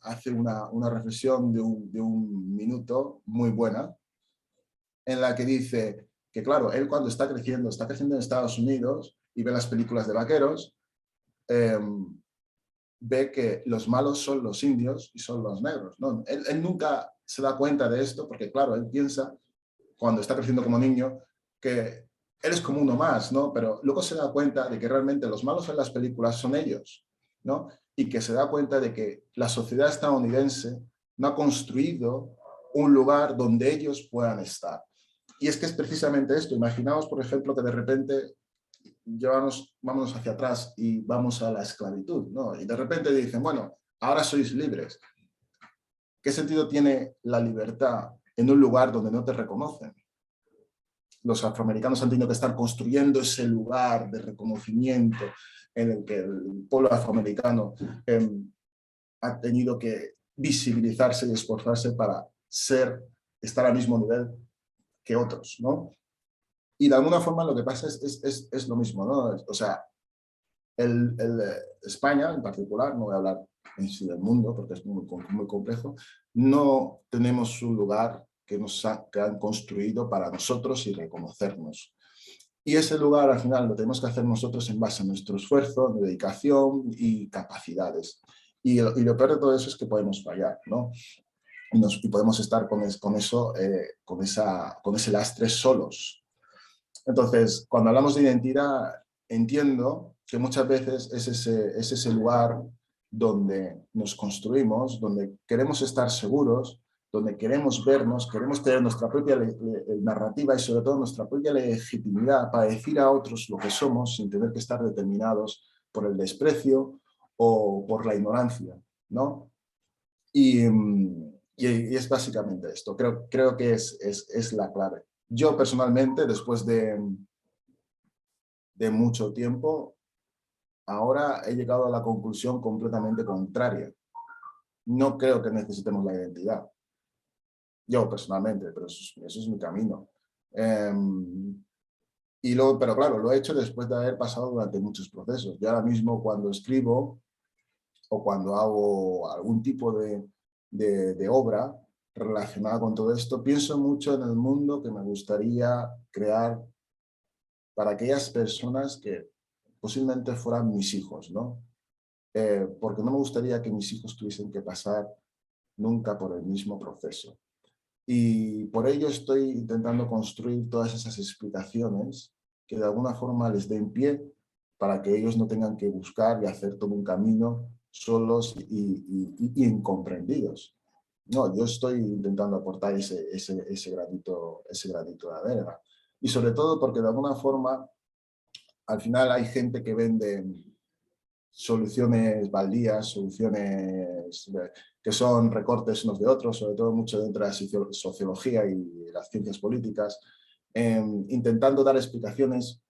hace una reflexión de un minuto muy buena, en la que dice que, claro, él cuando está creciendo en Estados Unidos y ve las películas de vaqueros, ve que los malos son los indios y son los negros, ¿no? Él nunca se da cuenta de esto porque, claro, él piensa, cuando está creciendo como niño, que él es como uno más, ¿no? Pero luego se da cuenta de que realmente los malos en las películas son ellos, ¿no? Y que se da cuenta de que la sociedad estadounidense no ha construido un lugar donde ellos puedan estar. Y es que es precisamente esto. Imaginaos, por ejemplo, que de repente vámonos hacia atrás y vamos a la esclavitud, ¿no? Y de repente dicen, bueno, ahora sois libres. ¿Qué sentido tiene la libertad en un lugar donde no te reconocen? Los afroamericanos han tenido que estar construyendo ese lugar de reconocimiento en el que el pueblo afroamericano ha tenido que visibilizarse y esforzarse para estar al mismo nivel que otros, ¿no? Y de alguna forma lo que pasa es lo mismo, ¿no? O sea, España en particular, no voy a hablar en sí del mundo porque es muy complejo, no tenemos un lugar que han construido para nosotros y reconocernos. Y ese lugar al final lo tenemos que hacer nosotros en base a nuestro esfuerzo, dedicación y capacidades. Y lo peor de todo eso es que podemos fallar, ¿no? Y podemos estar con ese lastre solos. Entonces, cuando hablamos de identidad, entiendo que muchas veces es ese lugar donde nos construimos, donde queremos estar seguros, donde queremos vernos, queremos tener nuestra propia narrativa y sobre todo nuestra propia legitimidad para decir a otros lo que somos sin tener que estar determinados por el desprecio o por la ignorancia, ¿no? Y es básicamente esto. Creo que es la clave. Yo personalmente, después de mucho tiempo, ahora he llegado a la conclusión completamente contraria. No creo que necesitemos la identidad. Yo personalmente, pero eso es mi camino. Pero claro, lo he hecho después de haber pasado durante muchos procesos. Yo ahora mismo cuando escribo o cuando hago algún tipo de obra relacionada con todo esto, pienso mucho en el mundo que me gustaría crear para aquellas personas que posiblemente fueran mis hijos, ¿no? Porque no me gustaría que mis hijos tuviesen que pasar nunca por el mismo proceso. Y por ello estoy intentando construir todas esas explicaciones que de alguna forma les den pie para que ellos no tengan que buscar y hacer todo un camino solos y incomprendidos. No, yo estoy intentando aportar ese granito de arena. Y sobre todo porque de alguna forma al final hay gente que vende soluciones baldías, soluciones que son recortes unos de otros, sobre todo mucho dentro de la sociología y las ciencias políticas, intentando dar explicaciones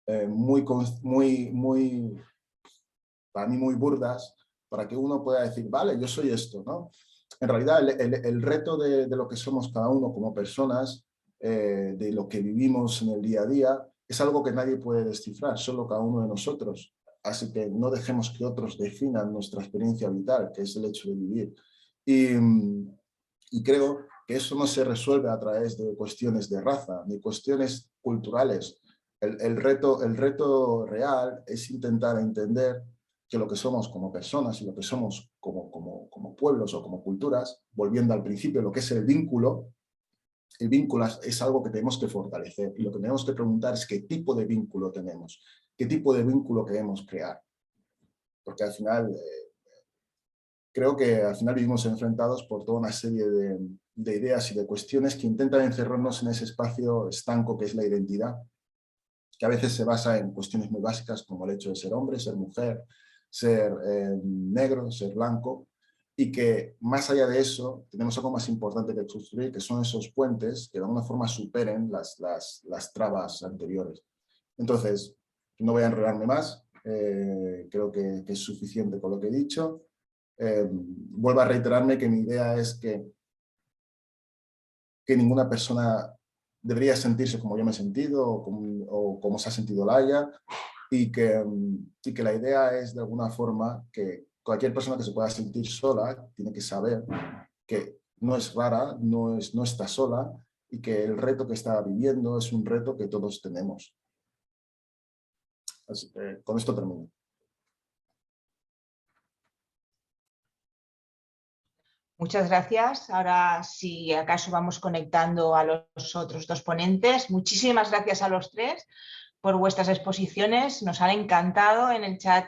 para mí muy burdas, para que uno pueda decir, vale, yo soy esto, ¿no? En realidad el reto de lo que somos cada uno como personas, de lo que vivimos en el día a día, es algo que nadie puede descifrar, solo cada uno de nosotros. Así que no dejemos que otros definan nuestra experiencia vital, que es el hecho de vivir. Y creo que eso no se resuelve a través de cuestiones de raza, ni cuestiones culturales. El reto real es intentar entender que lo que somos como personas y lo que somos como pueblos o como culturas, volviendo al principio, lo que es el vínculo es algo que tenemos que fortalecer, y lo que tenemos que preguntar es qué tipo de vínculo tenemos, qué tipo de vínculo queremos crear. Porque al final, creo que al final vivimos enfrentados por toda una serie de ideas y de cuestiones que intentan encerrarnos en ese espacio estanco que es la identidad, que a veces se basa en cuestiones muy básicas como el hecho de ser hombre, ser mujer, ser negro, ser blanco, y que más allá de eso tenemos algo más importante que construir, que son esos puentes que de alguna forma superen las trabas anteriores. Entonces, no voy a enredarme más, creo que es suficiente con lo que he dicho. Vuelvo a reiterarme que mi idea es que ninguna persona debería sentirse como yo me he sentido o como se ha sentido Laia, y que la idea es de alguna forma que cualquier persona que se pueda sentir sola tiene que saber que no es rara, no está sola, y que el reto que está viviendo es un reto que todos tenemos. Así que con esto termino. Muchas gracias. Ahora, si acaso vamos conectando a los otros dos ponentes. Muchísimas gracias a los tres por vuestras exposiciones. Nos han encantado, en el chat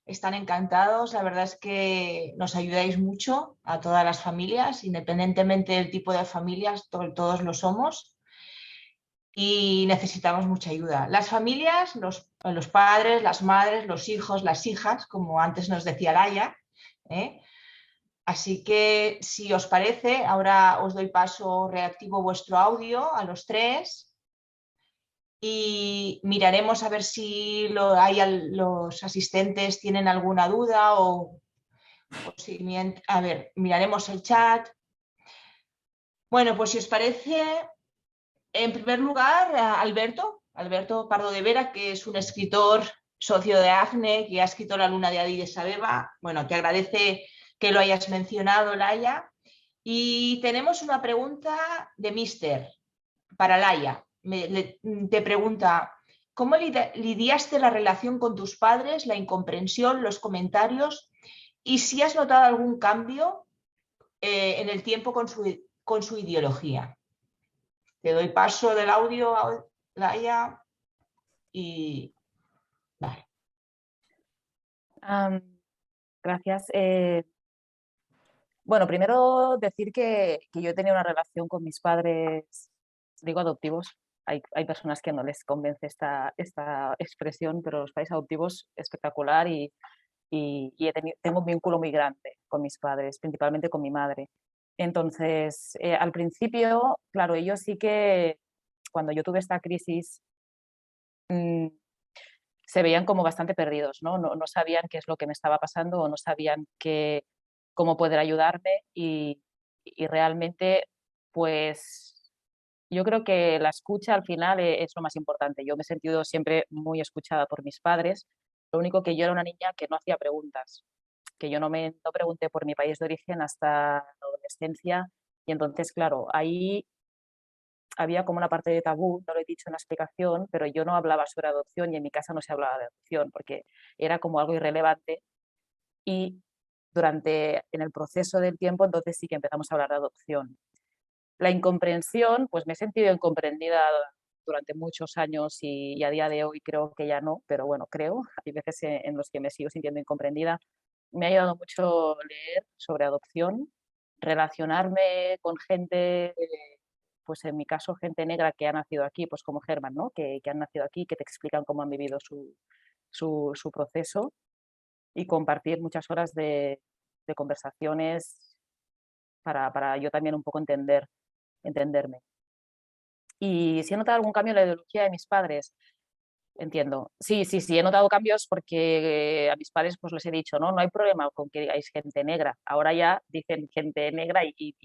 están encantados. La verdad es que nos ayudáis mucho a todas las familias, independientemente del tipo de familias, todos lo somos. Y necesitamos mucha ayuda. Las familias, los padres, las madres, los hijos, las hijas, como antes nos decía Laia, ¿eh? Así que, si os parece, ahora os doy paso, reactivo vuestro audio a los tres y miraremos a ver si los asistentes tienen alguna duda o seguimiento. A ver, miraremos el chat. Bueno, pues si os parece, en primer lugar, Alberto Pardo de Vera, que es un escritor socio de AFNE, que ha escrito La luna de Addis Abeba, bueno, que agradece que lo hayas mencionado, Laia. Y tenemos una pregunta de Mister para Laia. Te pregunta, ¿cómo lidiaste la relación con tus padres, la incomprensión, los comentarios, y si has notado algún cambio en el tiempo con su ideología? Te doy paso del audio a Laia y... Vale. Gracias. Bueno, primero decir que yo he tenido una relación con mis padres, digo adoptivos. Hay personas que no les convence esta expresión, pero los padres adoptivos, espectacular, y tengo un vínculo muy grande con mis padres, principalmente con mi madre. Entonces, al principio, claro, ellos sí que, cuando yo tuve esta crisis, se veían como bastante perdidos, ¿no? No sabían qué es lo que me estaba pasando, o no sabían cómo poder ayudarme, y realmente, pues yo creo que la escucha al final es lo más importante. Yo me he sentido siempre muy escuchada por mis padres. Lo único que yo era una niña que no hacía preguntas, que yo no pregunté por mi país de origen hasta la adolescencia, y entonces, claro, ahí había como una parte de tabú, no lo he dicho en la explicación, pero yo no hablaba sobre adopción, y en mi casa no se hablaba de adopción porque era como algo irrelevante. Y en el proceso del tiempo, entonces sí que empezamos a hablar de adopción. La incomprensión, pues me he sentido incomprendida durante muchos años, y a día de hoy creo que ya no, pero bueno, creo, hay veces en los que me sigo sintiendo incomprendida. Me ha ayudado mucho leer sobre adopción, relacionarme con gente, pues en mi caso gente negra que ha nacido aquí, pues como Germán, ¿no? que han nacido aquí, que te explican cómo han vivido su proceso, y compartir muchas horas de conversaciones para yo también un poco entenderme. Y si he notado algún cambio en la ideología de mis padres, entiendo. Sí, he notado cambios porque a mis padres pues les he dicho, no hay problema con que digáis gente negra. Ahora ya dicen gente negra, y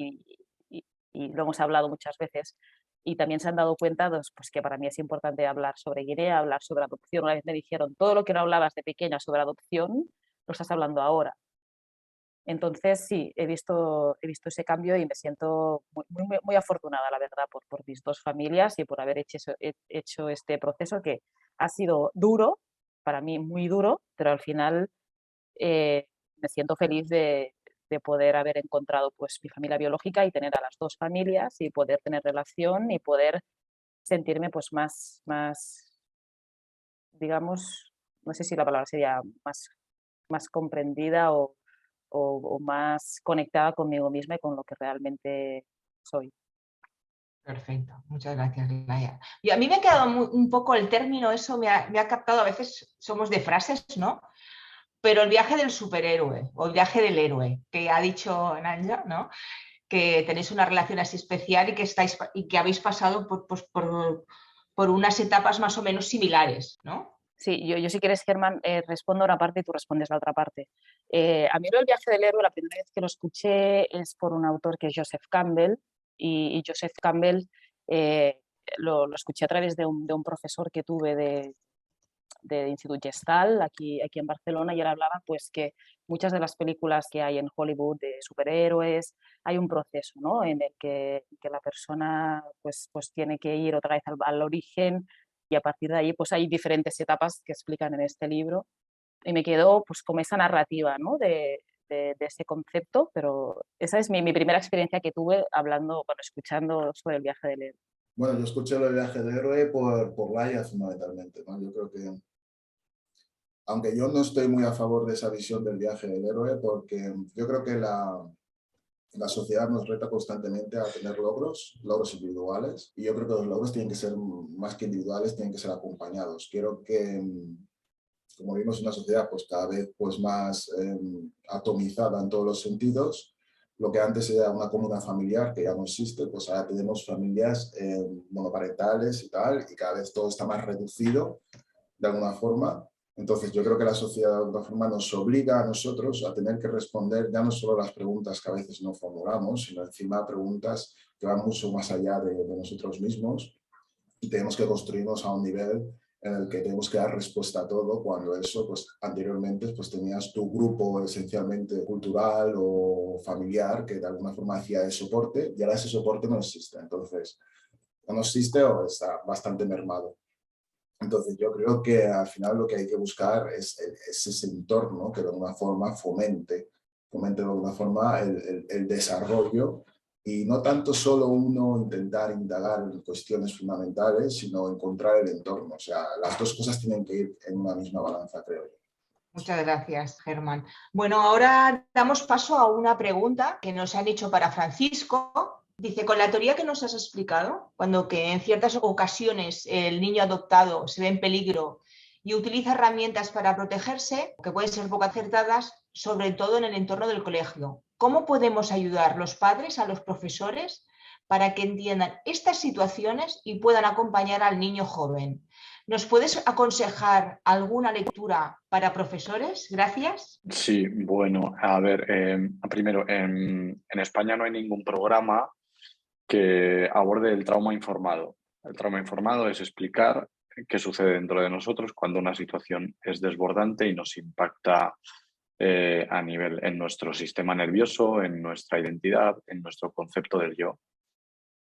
lo hemos hablado muchas veces. Y también se han dado cuenta pues, que para mí es importante hablar sobre Guinea, hablar sobre adopción. Una vez me dijeron, todo lo que no hablabas de pequeña sobre adopción, lo estás hablando ahora. Entonces, sí, he visto ese cambio y me siento muy afortunada, la verdad, por mis dos familias y por haber hecho este proceso que ha sido duro, para mí muy duro, pero al final me siento feliz de poder haber encontrado pues, mi familia biológica y tener a las dos familias y poder tener relación y poder sentirme pues, más, digamos, no sé si la palabra sería más comprendida o más conectada conmigo misma y con lo que realmente soy. Perfecto, muchas gracias, Laia. Y a mí me ha quedado un poco el término, eso me ha captado, a veces somos de frases, ¿no? Pero el viaje del superhéroe o el viaje del héroe, que ha dicho Nanja, ¿no? Que tenéis una relación así especial y que habéis pasado por unas etapas más o menos similares, ¿no? Sí, yo si quieres, Germán, respondo una parte y tú respondes la otra parte. A mí el viaje del héroe, la primera vez que lo escuché es por un autor que es Joseph Campbell, y Joseph Campbell lo escuché a través de un profesor que tuve de Institut Gestal aquí en Barcelona, y él hablaba pues que muchas de las películas que hay en Hollywood de superhéroes hay un proceso, ¿no? En el que la persona pues tiene que ir otra vez al origen, y a partir de ahí pues hay diferentes etapas que explican en este libro, y me quedó pues como esa narrativa, ¿no? de ese concepto, pero esa es mi primera experiencia que tuve escuchando sobre el viaje del héroe. Bueno, yo escuché el viaje del héroe por Laia fundamentalmente, ¿no? Yo creo que, aunque yo no estoy muy a favor de esa visión del viaje del héroe, porque yo creo que la sociedad nos reta constantemente a tener logros individuales, y yo creo que los logros tienen que ser, más que individuales, tienen que ser acompañados. Quiero que, como vivimos en una sociedad pues cada vez pues más atomizada en todos los sentidos, lo que antes era una comuna familiar, que ya no existe, pues ahora tenemos familias monoparentales y tal, y cada vez todo está más reducido de alguna forma. Entonces yo creo que la sociedad de alguna forma nos obliga a nosotros a tener que responder ya no solo las preguntas que a veces no formulamos, sino encima preguntas que van mucho más allá de nosotros mismos, y tenemos que construirnos a un nivel en el que tenemos que dar respuesta a todo, cuando eso, pues anteriormente pues tenías tu grupo esencialmente cultural o familiar que de alguna forma hacía de soporte, y ahora ese soporte no existe. Entonces, no existe o está bastante mermado. Entonces yo creo que al final lo que hay que buscar es ese entorno que de alguna forma fomente de alguna forma el desarrollo, y no tanto solo uno intentar indagar en cuestiones fundamentales, sino encontrar el entorno. O sea, las dos cosas tienen que ir en una misma balanza, creo yo. Muchas gracias, Germán. Bueno, ahora damos paso a una pregunta que nos han hecho para Francisco. Dice, con la teoría que nos has explicado, cuando que en ciertas ocasiones el niño adoptado se ve en peligro y utiliza herramientas para protegerse, que pueden ser poco acertadas, sobre todo en el entorno del colegio, ¿cómo podemos ayudar los padres a los profesores para que entiendan estas situaciones y puedan acompañar al niño joven? ¿Nos puedes aconsejar alguna lectura para profesores? Gracias. Sí, bueno, a ver, primero, en España no hay ningún programa que aborde el trauma informado. El trauma informado es explicar qué sucede dentro de nosotros cuando una situación es desbordante y nos impacta a nivel en nuestro sistema nervioso, en nuestra identidad, en nuestro concepto del yo.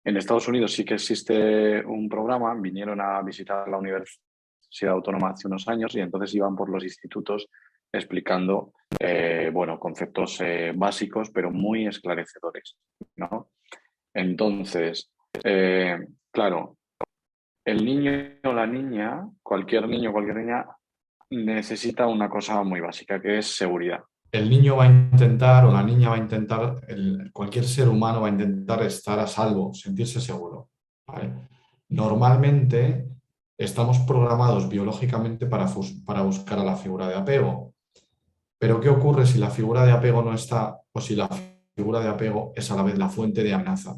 En Estados Unidos sí que existe un programa, vinieron a visitar la Universidad Autónoma hace unos años, y entonces iban por los institutos explicando conceptos básicos, pero muy esclarecedores, ¿no? Entonces, claro, el niño o la niña, cualquier niño o cualquier niña, necesita una cosa muy básica, que es seguridad. El niño va a intentar, o la niña va a intentar, cualquier ser humano va a intentar estar a salvo, sentirse seguro, ¿vale? Normalmente estamos programados biológicamente para buscar a la figura de apego. Pero ¿qué ocurre si la figura de apego no está, o si la figura de apego es a la vez la fuente de amenaza?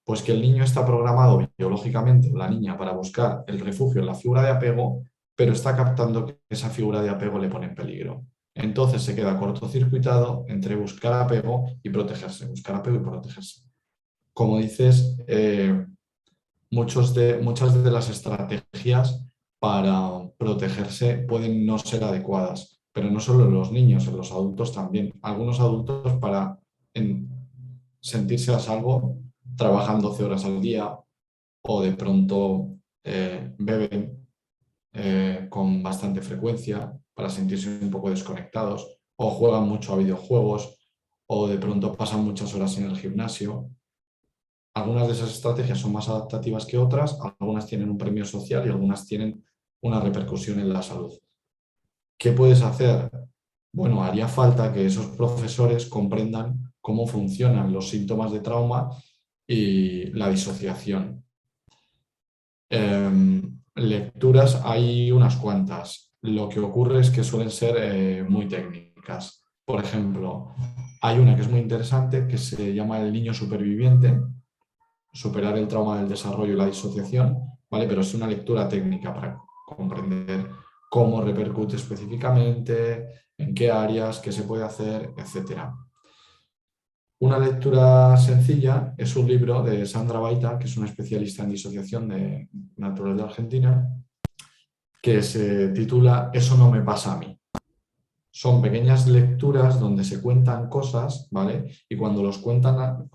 Pues que el niño está programado biológicamente, o la niña, para buscar el refugio en la figura de apego, pero está captando que esa figura de apego le pone en peligro. Entonces se queda cortocircuitado entre buscar apego y protegerse, buscar apego y protegerse. Como dices, muchas de las estrategias para protegerse pueden no ser adecuadas, pero no solo en los niños, en los adultos también. Algunos adultos para sentirse a salvo trabajan 12 horas al día o de pronto beben con bastante frecuencia para sentirse un poco desconectados, o juegan mucho a videojuegos, o de pronto pasan muchas horas en el gimnasio. Algunas de esas estrategias son más adaptativas que otras, algunas tienen un premio social y algunas tienen una repercusión en la salud. ¿Qué puedes hacer? Bueno, haría falta que esos profesores comprendan cómo funcionan los síntomas de trauma y la disociación. Lecturas hay unas cuantas. Lo que ocurre es que suelen ser muy técnicas. Por ejemplo, hay una que es muy interesante que se llama El niño superviviente, superar el trauma del desarrollo y la disociación, ¿vale? Pero es una lectura técnica para comprender cómo repercute específicamente, en qué áreas, qué se puede hacer, etc. Una lectura sencilla es un libro de Sandra Baita, que es una especialista en disociación natural de Argentina, que se titula Eso no me pasa a mí. Son pequeñas lecturas donde se cuentan cosas, ¿vale? Y cuando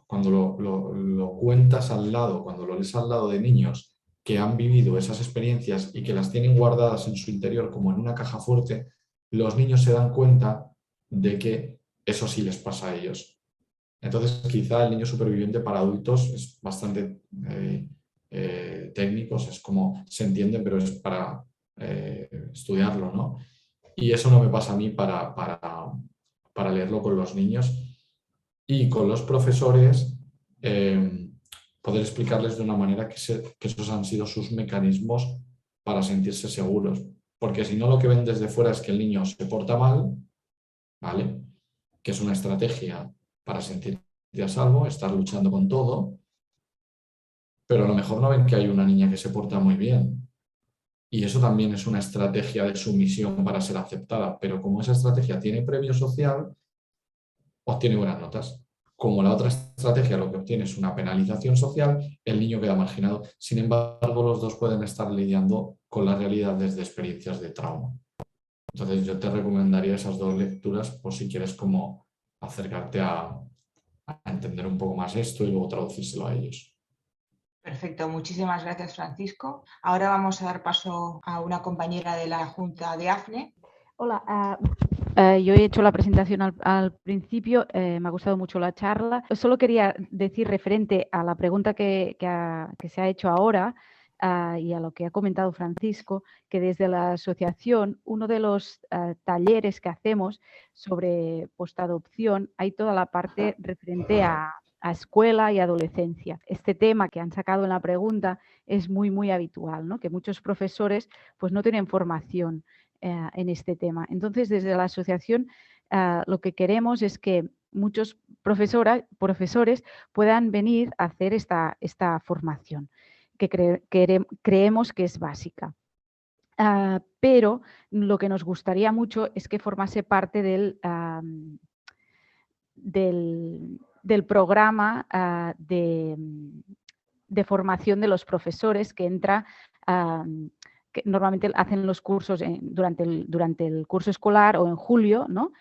cuando lo cuentas al lado, cuando lo lees al lado de niños que han vivido esas experiencias y que las tienen guardadas en su interior como en una caja fuerte, los niños se dan cuenta de que eso sí les pasa a ellos. Entonces, quizá el niño superviviente para adultos es bastante técnico, es como se entiende, pero es para estudiarlo, ¿no? Y eso no me pasa a mí para leerlo con los niños y con los profesores, poder explicarles de una manera que esos han sido sus mecanismos para sentirse seguros. Porque si no, lo que ven desde fuera es que el niño se porta mal, ¿vale? Que es una estrategia para sentirte a salvo, estar luchando con todo, pero a lo mejor no ven que hay una niña que se porta muy bien. Y eso también es una estrategia de sumisión para ser aceptada, pero como esa estrategia tiene premio social, obtiene buenas notas. Como la otra estrategia lo que obtiene es una penalización social, el niño queda marginado. Sin embargo, los dos pueden estar lidiando con la realidad desde experiencias de trauma. Entonces yo te recomendaría esas dos lecturas por si quieres como acercarte a entender un poco más esto y luego traducírselo a ellos. Perfecto, muchísimas gracias, Francisco. Ahora vamos a dar paso a una compañera de la Junta de AFNE. Hola, yo he hecho la presentación al principio, me ha gustado mucho la charla. Solo quería decir referente a la pregunta que se ha hecho ahora y a lo que ha comentado Francisco, que desde la asociación, uno de los talleres que hacemos sobre postadopción, hay toda la parte referente a escuela y adolescencia. Este tema que han sacado en la pregunta es muy, muy habitual, ¿no? Que muchos profesores pues, no tienen formación en este tema. Entonces, desde la asociación, lo que queremos es que muchos profesores puedan venir a hacer esta formación, que creemos que es básica. Pero lo que nos gustaría mucho es que formase parte del programa de formación de los profesores que entra, que normalmente hacen los cursos durante el curso escolar o en julio, ¿no?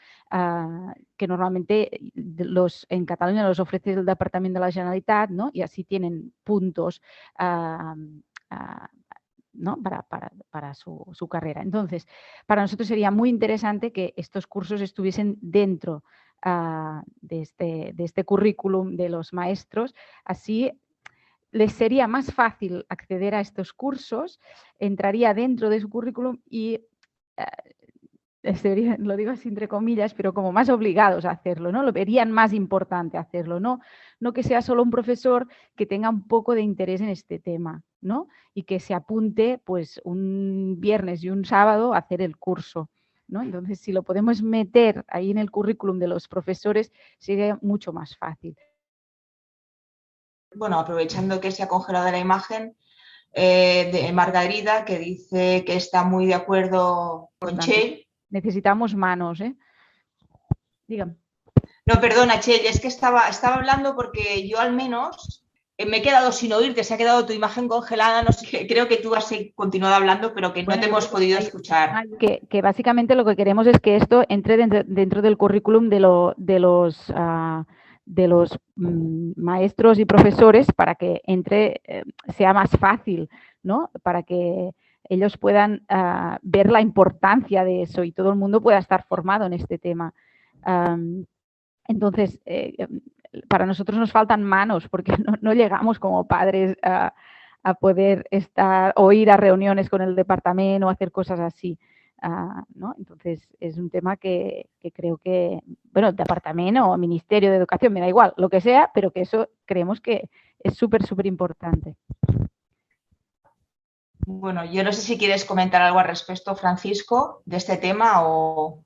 Que normalmente en Cataluña los ofrece el Departamento de la Generalitat, ¿no? Y así tienen puntos ¿no? para su carrera. Entonces, para nosotros sería muy interesante que estos cursos estuviesen dentro de este currículum de los maestros, así les sería más fácil acceder a estos cursos, entraría dentro de su currículum y lo digo así entre comillas, pero como más obligados a hacerlo, ¿no? Lo verían más importante hacerlo, ¿no? No que sea solo un profesor que tenga un poco de interés en este tema, ¿no? Y que se apunte pues un viernes y un sábado a hacer el curso, ¿no? Entonces, si lo podemos meter ahí en el currículum de los profesores, sería mucho más fácil. Bueno, aprovechando que se ha congelado la imagen de Margarida, que dice que está muy de acuerdo con Txell. Necesitamos manos, ¿eh? Dígame. No, perdona, Txell, es que estaba hablando porque yo al menos me he quedado sin oírte, se ha quedado tu imagen congelada, no sé, creo que tú has continuado hablando, pero que no te hemos podido escuchar. Que básicamente lo que queremos es que esto entre dentro del currículum de los maestros y profesores para que sea más fácil, ¿no? Para que ellos puedan ver la importancia de eso y todo el mundo pueda estar formado en este tema. Entonces, para nosotros nos faltan manos porque no llegamos como padres a poder o ir a reuniones con el departamento o hacer cosas así, ¿no? Entonces, es un tema que creo que, bueno, departamento o Ministerio de Educación, me da igual, lo que sea, pero que eso creemos que es súper, súper importante. Bueno, yo no sé si quieres comentar algo al respecto, Francisco, de este tema o...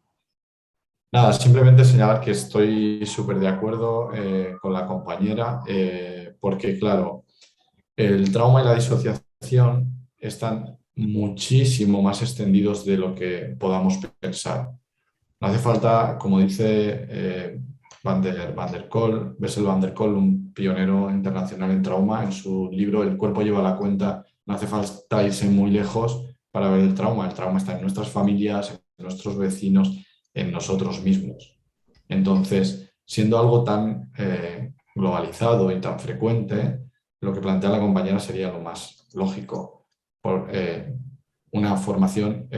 Nada, simplemente señalar que estoy súper de acuerdo con la compañera, porque claro, el trauma y la disociación están muchísimo más extendidos de lo que podamos pensar. No hace falta, como dice Bessel van der Kolk, un pionero internacional en trauma, en su libro El cuerpo lleva la cuenta, no hace falta irse muy lejos para ver el trauma. El trauma está en nuestras familias, en nuestros vecinos, en nosotros mismos. Entonces, siendo algo tan globalizado y tan frecuente, lo que plantea la compañera sería lo más lógico, por una formación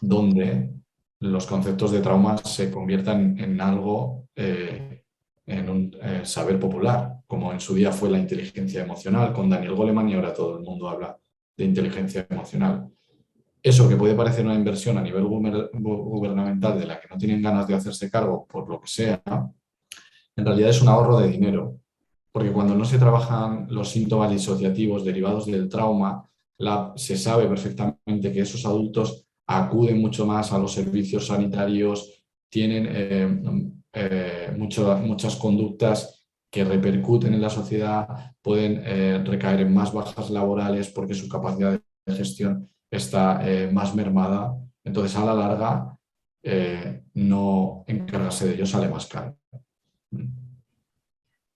donde los conceptos de trauma se conviertan en algo, en un saber popular, como en su día fue la inteligencia emocional con Daniel Goleman, y ahora todo el mundo habla de inteligencia emocional. Eso que puede parecer una inversión a nivel gubernamental de la que no tienen ganas de hacerse cargo por lo que sea, en realidad es un ahorro de dinero, porque cuando no se trabajan los síntomas disociativos derivados del trauma, se sabe perfectamente que esos adultos acuden mucho más a los servicios sanitarios, tienen muchas conductas que repercuten en la sociedad, pueden recaer en más bajas laborales porque su capacidad de gestión está más mermada. Entonces, a la larga, no encargarse de ello sale más caro.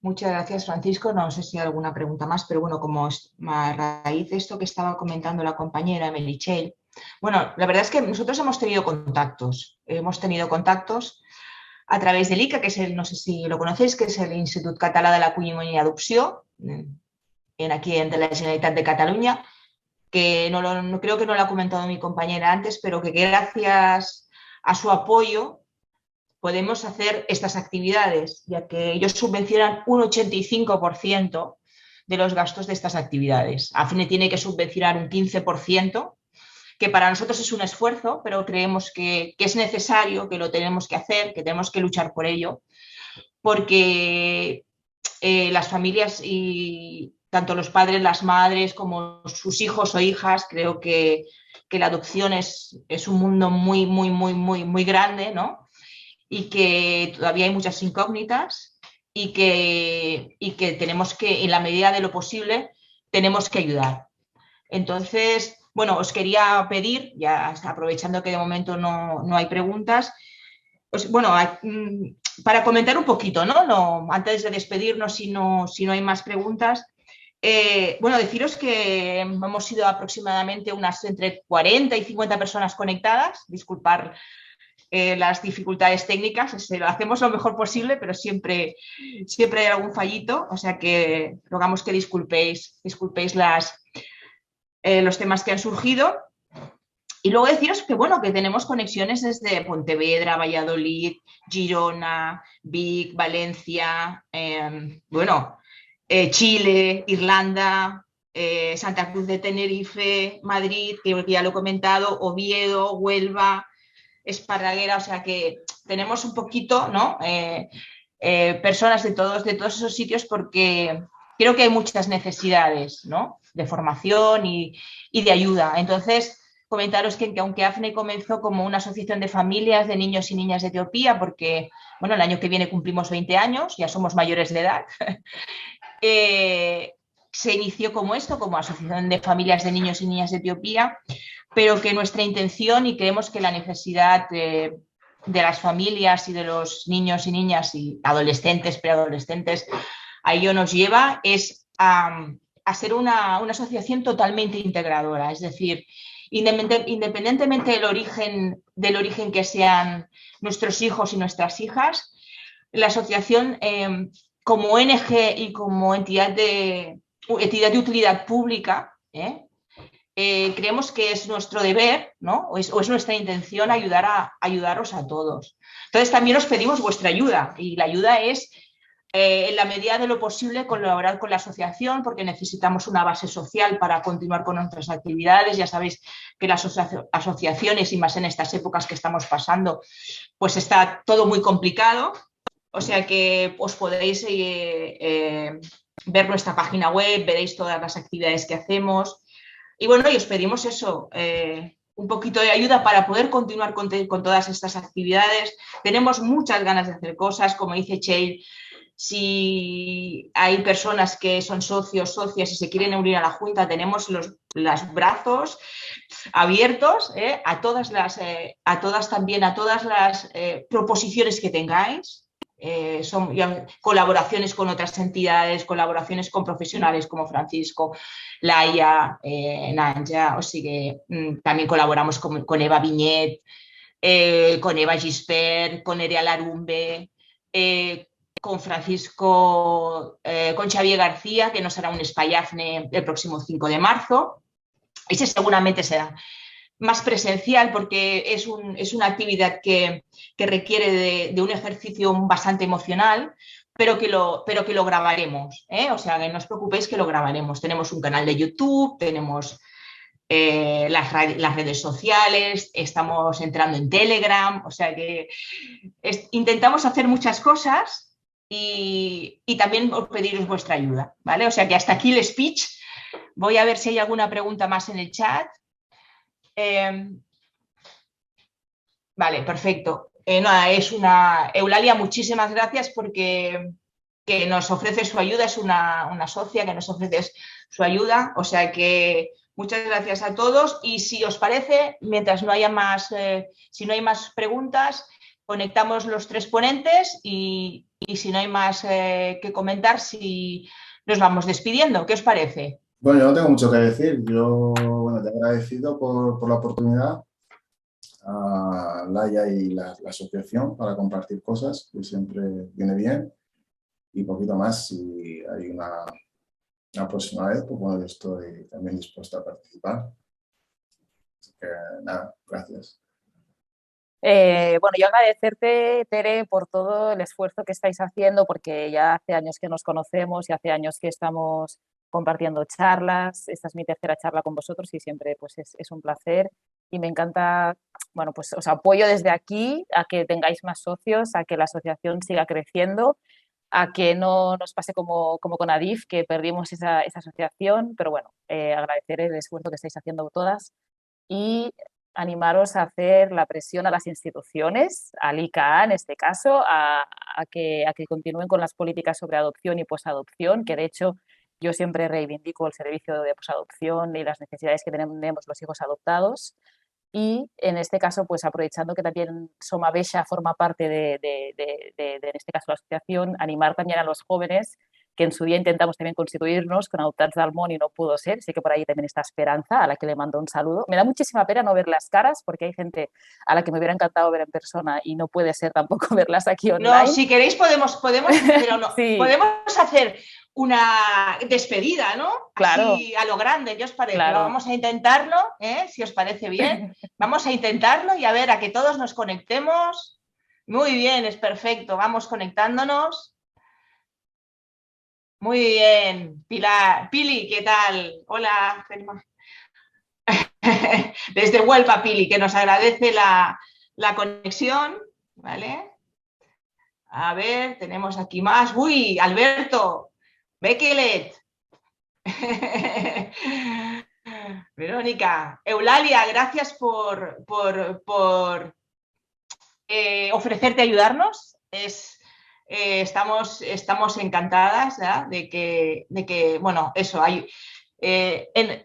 Muchas gracias, Francisco. No sé si hay alguna pregunta más, pero bueno, como a raíz de esto que estaba comentando la compañera Meritxell, bueno, la verdad es que nosotros hemos tenido contactos a través del ICA, que es no sé si lo conocéis, que es el Institut Català de l'Acolliment i Adopció, aquí en la Generalitat de Cataluña, que no creo que no lo ha comentado mi compañera antes, pero que gracias a su apoyo podemos hacer estas actividades, ya que ellos subvencionan un 85% de los gastos de estas actividades. AFNE tiene que subvencionar un 15%, que para nosotros es un esfuerzo, pero creemos que es necesario, que lo tenemos que hacer, que tenemos que luchar por ello, porque las familias y tanto los padres, las madres, como sus hijos o hijas, creo que la adopción es un mundo muy, muy, muy, muy, muy grande, ¿no? Y que todavía hay muchas incógnitas y que tenemos que, en la medida de lo posible, tenemos que ayudar. Entonces, bueno, os quería pedir, ya aprovechando que de momento no hay preguntas, pues, bueno, para comentar un poquito, ¿no? Antes de despedirnos, si no hay más preguntas, bueno, deciros que hemos sido aproximadamente unas entre 40 y 50 personas conectadas, disculpar las dificultades técnicas, lo hacemos lo mejor posible, pero siempre hay algún fallito, o sea que rogamos que disculpéis los temas que han surgido. Y luego deciros que, bueno, que tenemos conexiones desde Pontevedra, Valladolid, Girona, Vic, Valencia, Chile, Irlanda, Santa Cruz de Tenerife, Madrid, que ya lo he comentado, Oviedo, Huelva, Esparraguera, o sea que tenemos un poquito, ¿no? Personas de todos esos sitios, porque creo que hay muchas necesidades, ¿no? De formación y de ayuda. Entonces, comentaros que aunque AFNE comenzó como una asociación de familias de niños y niñas de Etiopía, porque, bueno, el año que viene cumplimos 20 años, ya somos mayores de edad, se inició como asociación de familias de niños y niñas de Etiopía, pero que nuestra intención, y creemos que la necesidad de las familias y de los niños y niñas y adolescentes, preadolescentes, a ello nos lleva, es a ser una asociación totalmente integradora, es decir, independientemente del origen que sean nuestros hijos y nuestras hijas, la asociación como ONG y como entidad de utilidad pública, creemos que es nuestro deber, ¿no? o es nuestra intención ayudaros a todos. Entonces también os pedimos vuestra ayuda, y la ayuda es, en la medida de lo posible, colaborar con la asociación, porque necesitamos una base social para continuar con nuestras actividades. Ya sabéis que las asociaciones, y más en estas épocas que estamos pasando, pues está todo muy complicado. O sea que os podéis ver nuestra página web, veréis todas las actividades que hacemos. Y bueno, y os pedimos eso, un poquito de ayuda para poder continuar con todas estas actividades. Tenemos muchas ganas de hacer cosas, como dice Cheil. Si hay personas que son socios, socias y se quieren unir a la Junta, tenemos los brazos abiertos a todas las proposiciones que tengáis. Son colaboraciones con otras entidades, colaboraciones con profesionales como Francisco, Laia, Nanja, o sea que también colaboramos con Eva Viñet, con Eva Gispert, con Nerea Larumbe, con Francisco, con Xavier García, que nos hará un Spayafne el próximo 5 de marzo. Ese seguramente será más presencial, porque es una actividad que requiere de un ejercicio bastante emocional, pero que lo grabaremos, o sea, que no os preocupéis, que lo grabaremos. Tenemos un canal de YouTube, tenemos las redes sociales, estamos entrando en Telegram, o sea que intentamos hacer muchas cosas, y también os pediros vuestra ayuda, ¿vale? O sea que hasta aquí el speech. Voy a ver si hay alguna pregunta más en el chat. Vale, perfecto. Eulalia, muchísimas gracias porque que nos ofrece su ayuda, es una socia que nos ofrece su ayuda, o sea que muchas gracias a todos, y si os parece, mientras no haya más, si no hay más preguntas, conectamos los tres ponentes y si no hay más que comentar, si nos vamos despidiendo. ¿Qué os parece? Bueno, yo no tengo mucho que decir. Yo, bueno, te agradecido por la oportunidad a Laia y la asociación para compartir cosas, que siempre viene bien. Y poquito más, si hay una próxima vez, pues bueno, yo estoy también dispuesto a participar. Así que nada, gracias. Bueno, yo agradecerte, Tere, por todo el esfuerzo que estáis haciendo, porque ya hace años que nos conocemos y hace años que estamos compartiendo charlas. Esta es mi tercera charla con vosotros y siempre pues, es un placer. Y me encanta, bueno, pues os apoyo desde aquí a que tengáis más socios, a que la asociación siga creciendo, a que no nos pase como con Adif, que perdimos esa asociación, pero bueno, agradecer el esfuerzo que estáis haciendo todas y animaros a hacer la presión a las instituciones, al ICA en este caso, a que continúen con las políticas sobre adopción y posadopción, que de hecho yo siempre reivindico el servicio de posadopción y las necesidades que tenemos los hijos adoptados. Y en este caso, pues aprovechando que también Somabella forma parte de en este caso la asociación, animar también a los jóvenes, que en su día intentamos también constituirnos con Adoptats del Món y no pudo ser. Sé que por ahí también está Esperanza, a la que le mando un saludo. Me da muchísima pena no ver las caras, porque hay gente a la que me hubiera encantado ver en persona y no puede ser tampoco verlas aquí online. No, si queréis podemos pero no, sí. Podemos hacer una despedida, ¿no? Claro. Así a lo grande, ¿qué os parece? Claro. Vamos a intentarlo, si os parece bien. Vamos a intentarlo y a ver, a que todos nos conectemos. Muy bien, es perfecto. Vamos conectándonos. Muy bien, Pilar. Pili, ¿qué tal? Hola. Desde Huelva, Pili, que nos agradece la conexión, ¿vale? A ver, tenemos aquí más. Uy, Alberto, Bekelet. Verónica, Eulalia, gracias por ofrecerte a ayudarnos. Estamos encantadas, ¿ya? de que, bueno, eso,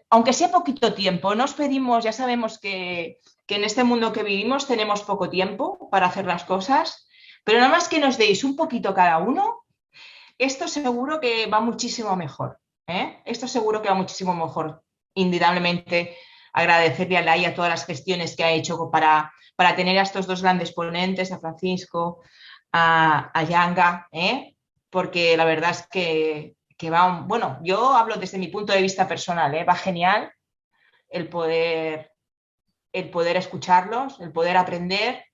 aunque sea poquito tiempo, nos pedimos, ya sabemos que en este mundo que vivimos tenemos poco tiempo para hacer las cosas, pero nada más que nos deis un poquito cada uno, esto seguro que va muchísimo mejor. Esto seguro que va muchísimo mejor. Indudablemente agradecerle a Laia todas las gestiones que ha hecho para tener a estos dos grandes ponentes, a Francisco, a Yanga, porque la verdad es que va, bueno, yo hablo desde mi punto de vista personal, va genial el poder escucharlos, el poder aprender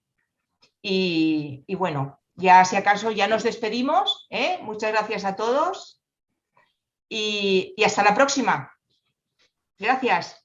y bueno, ya si acaso ya nos despedimos, muchas gracias a todos y hasta la próxima. Gracias.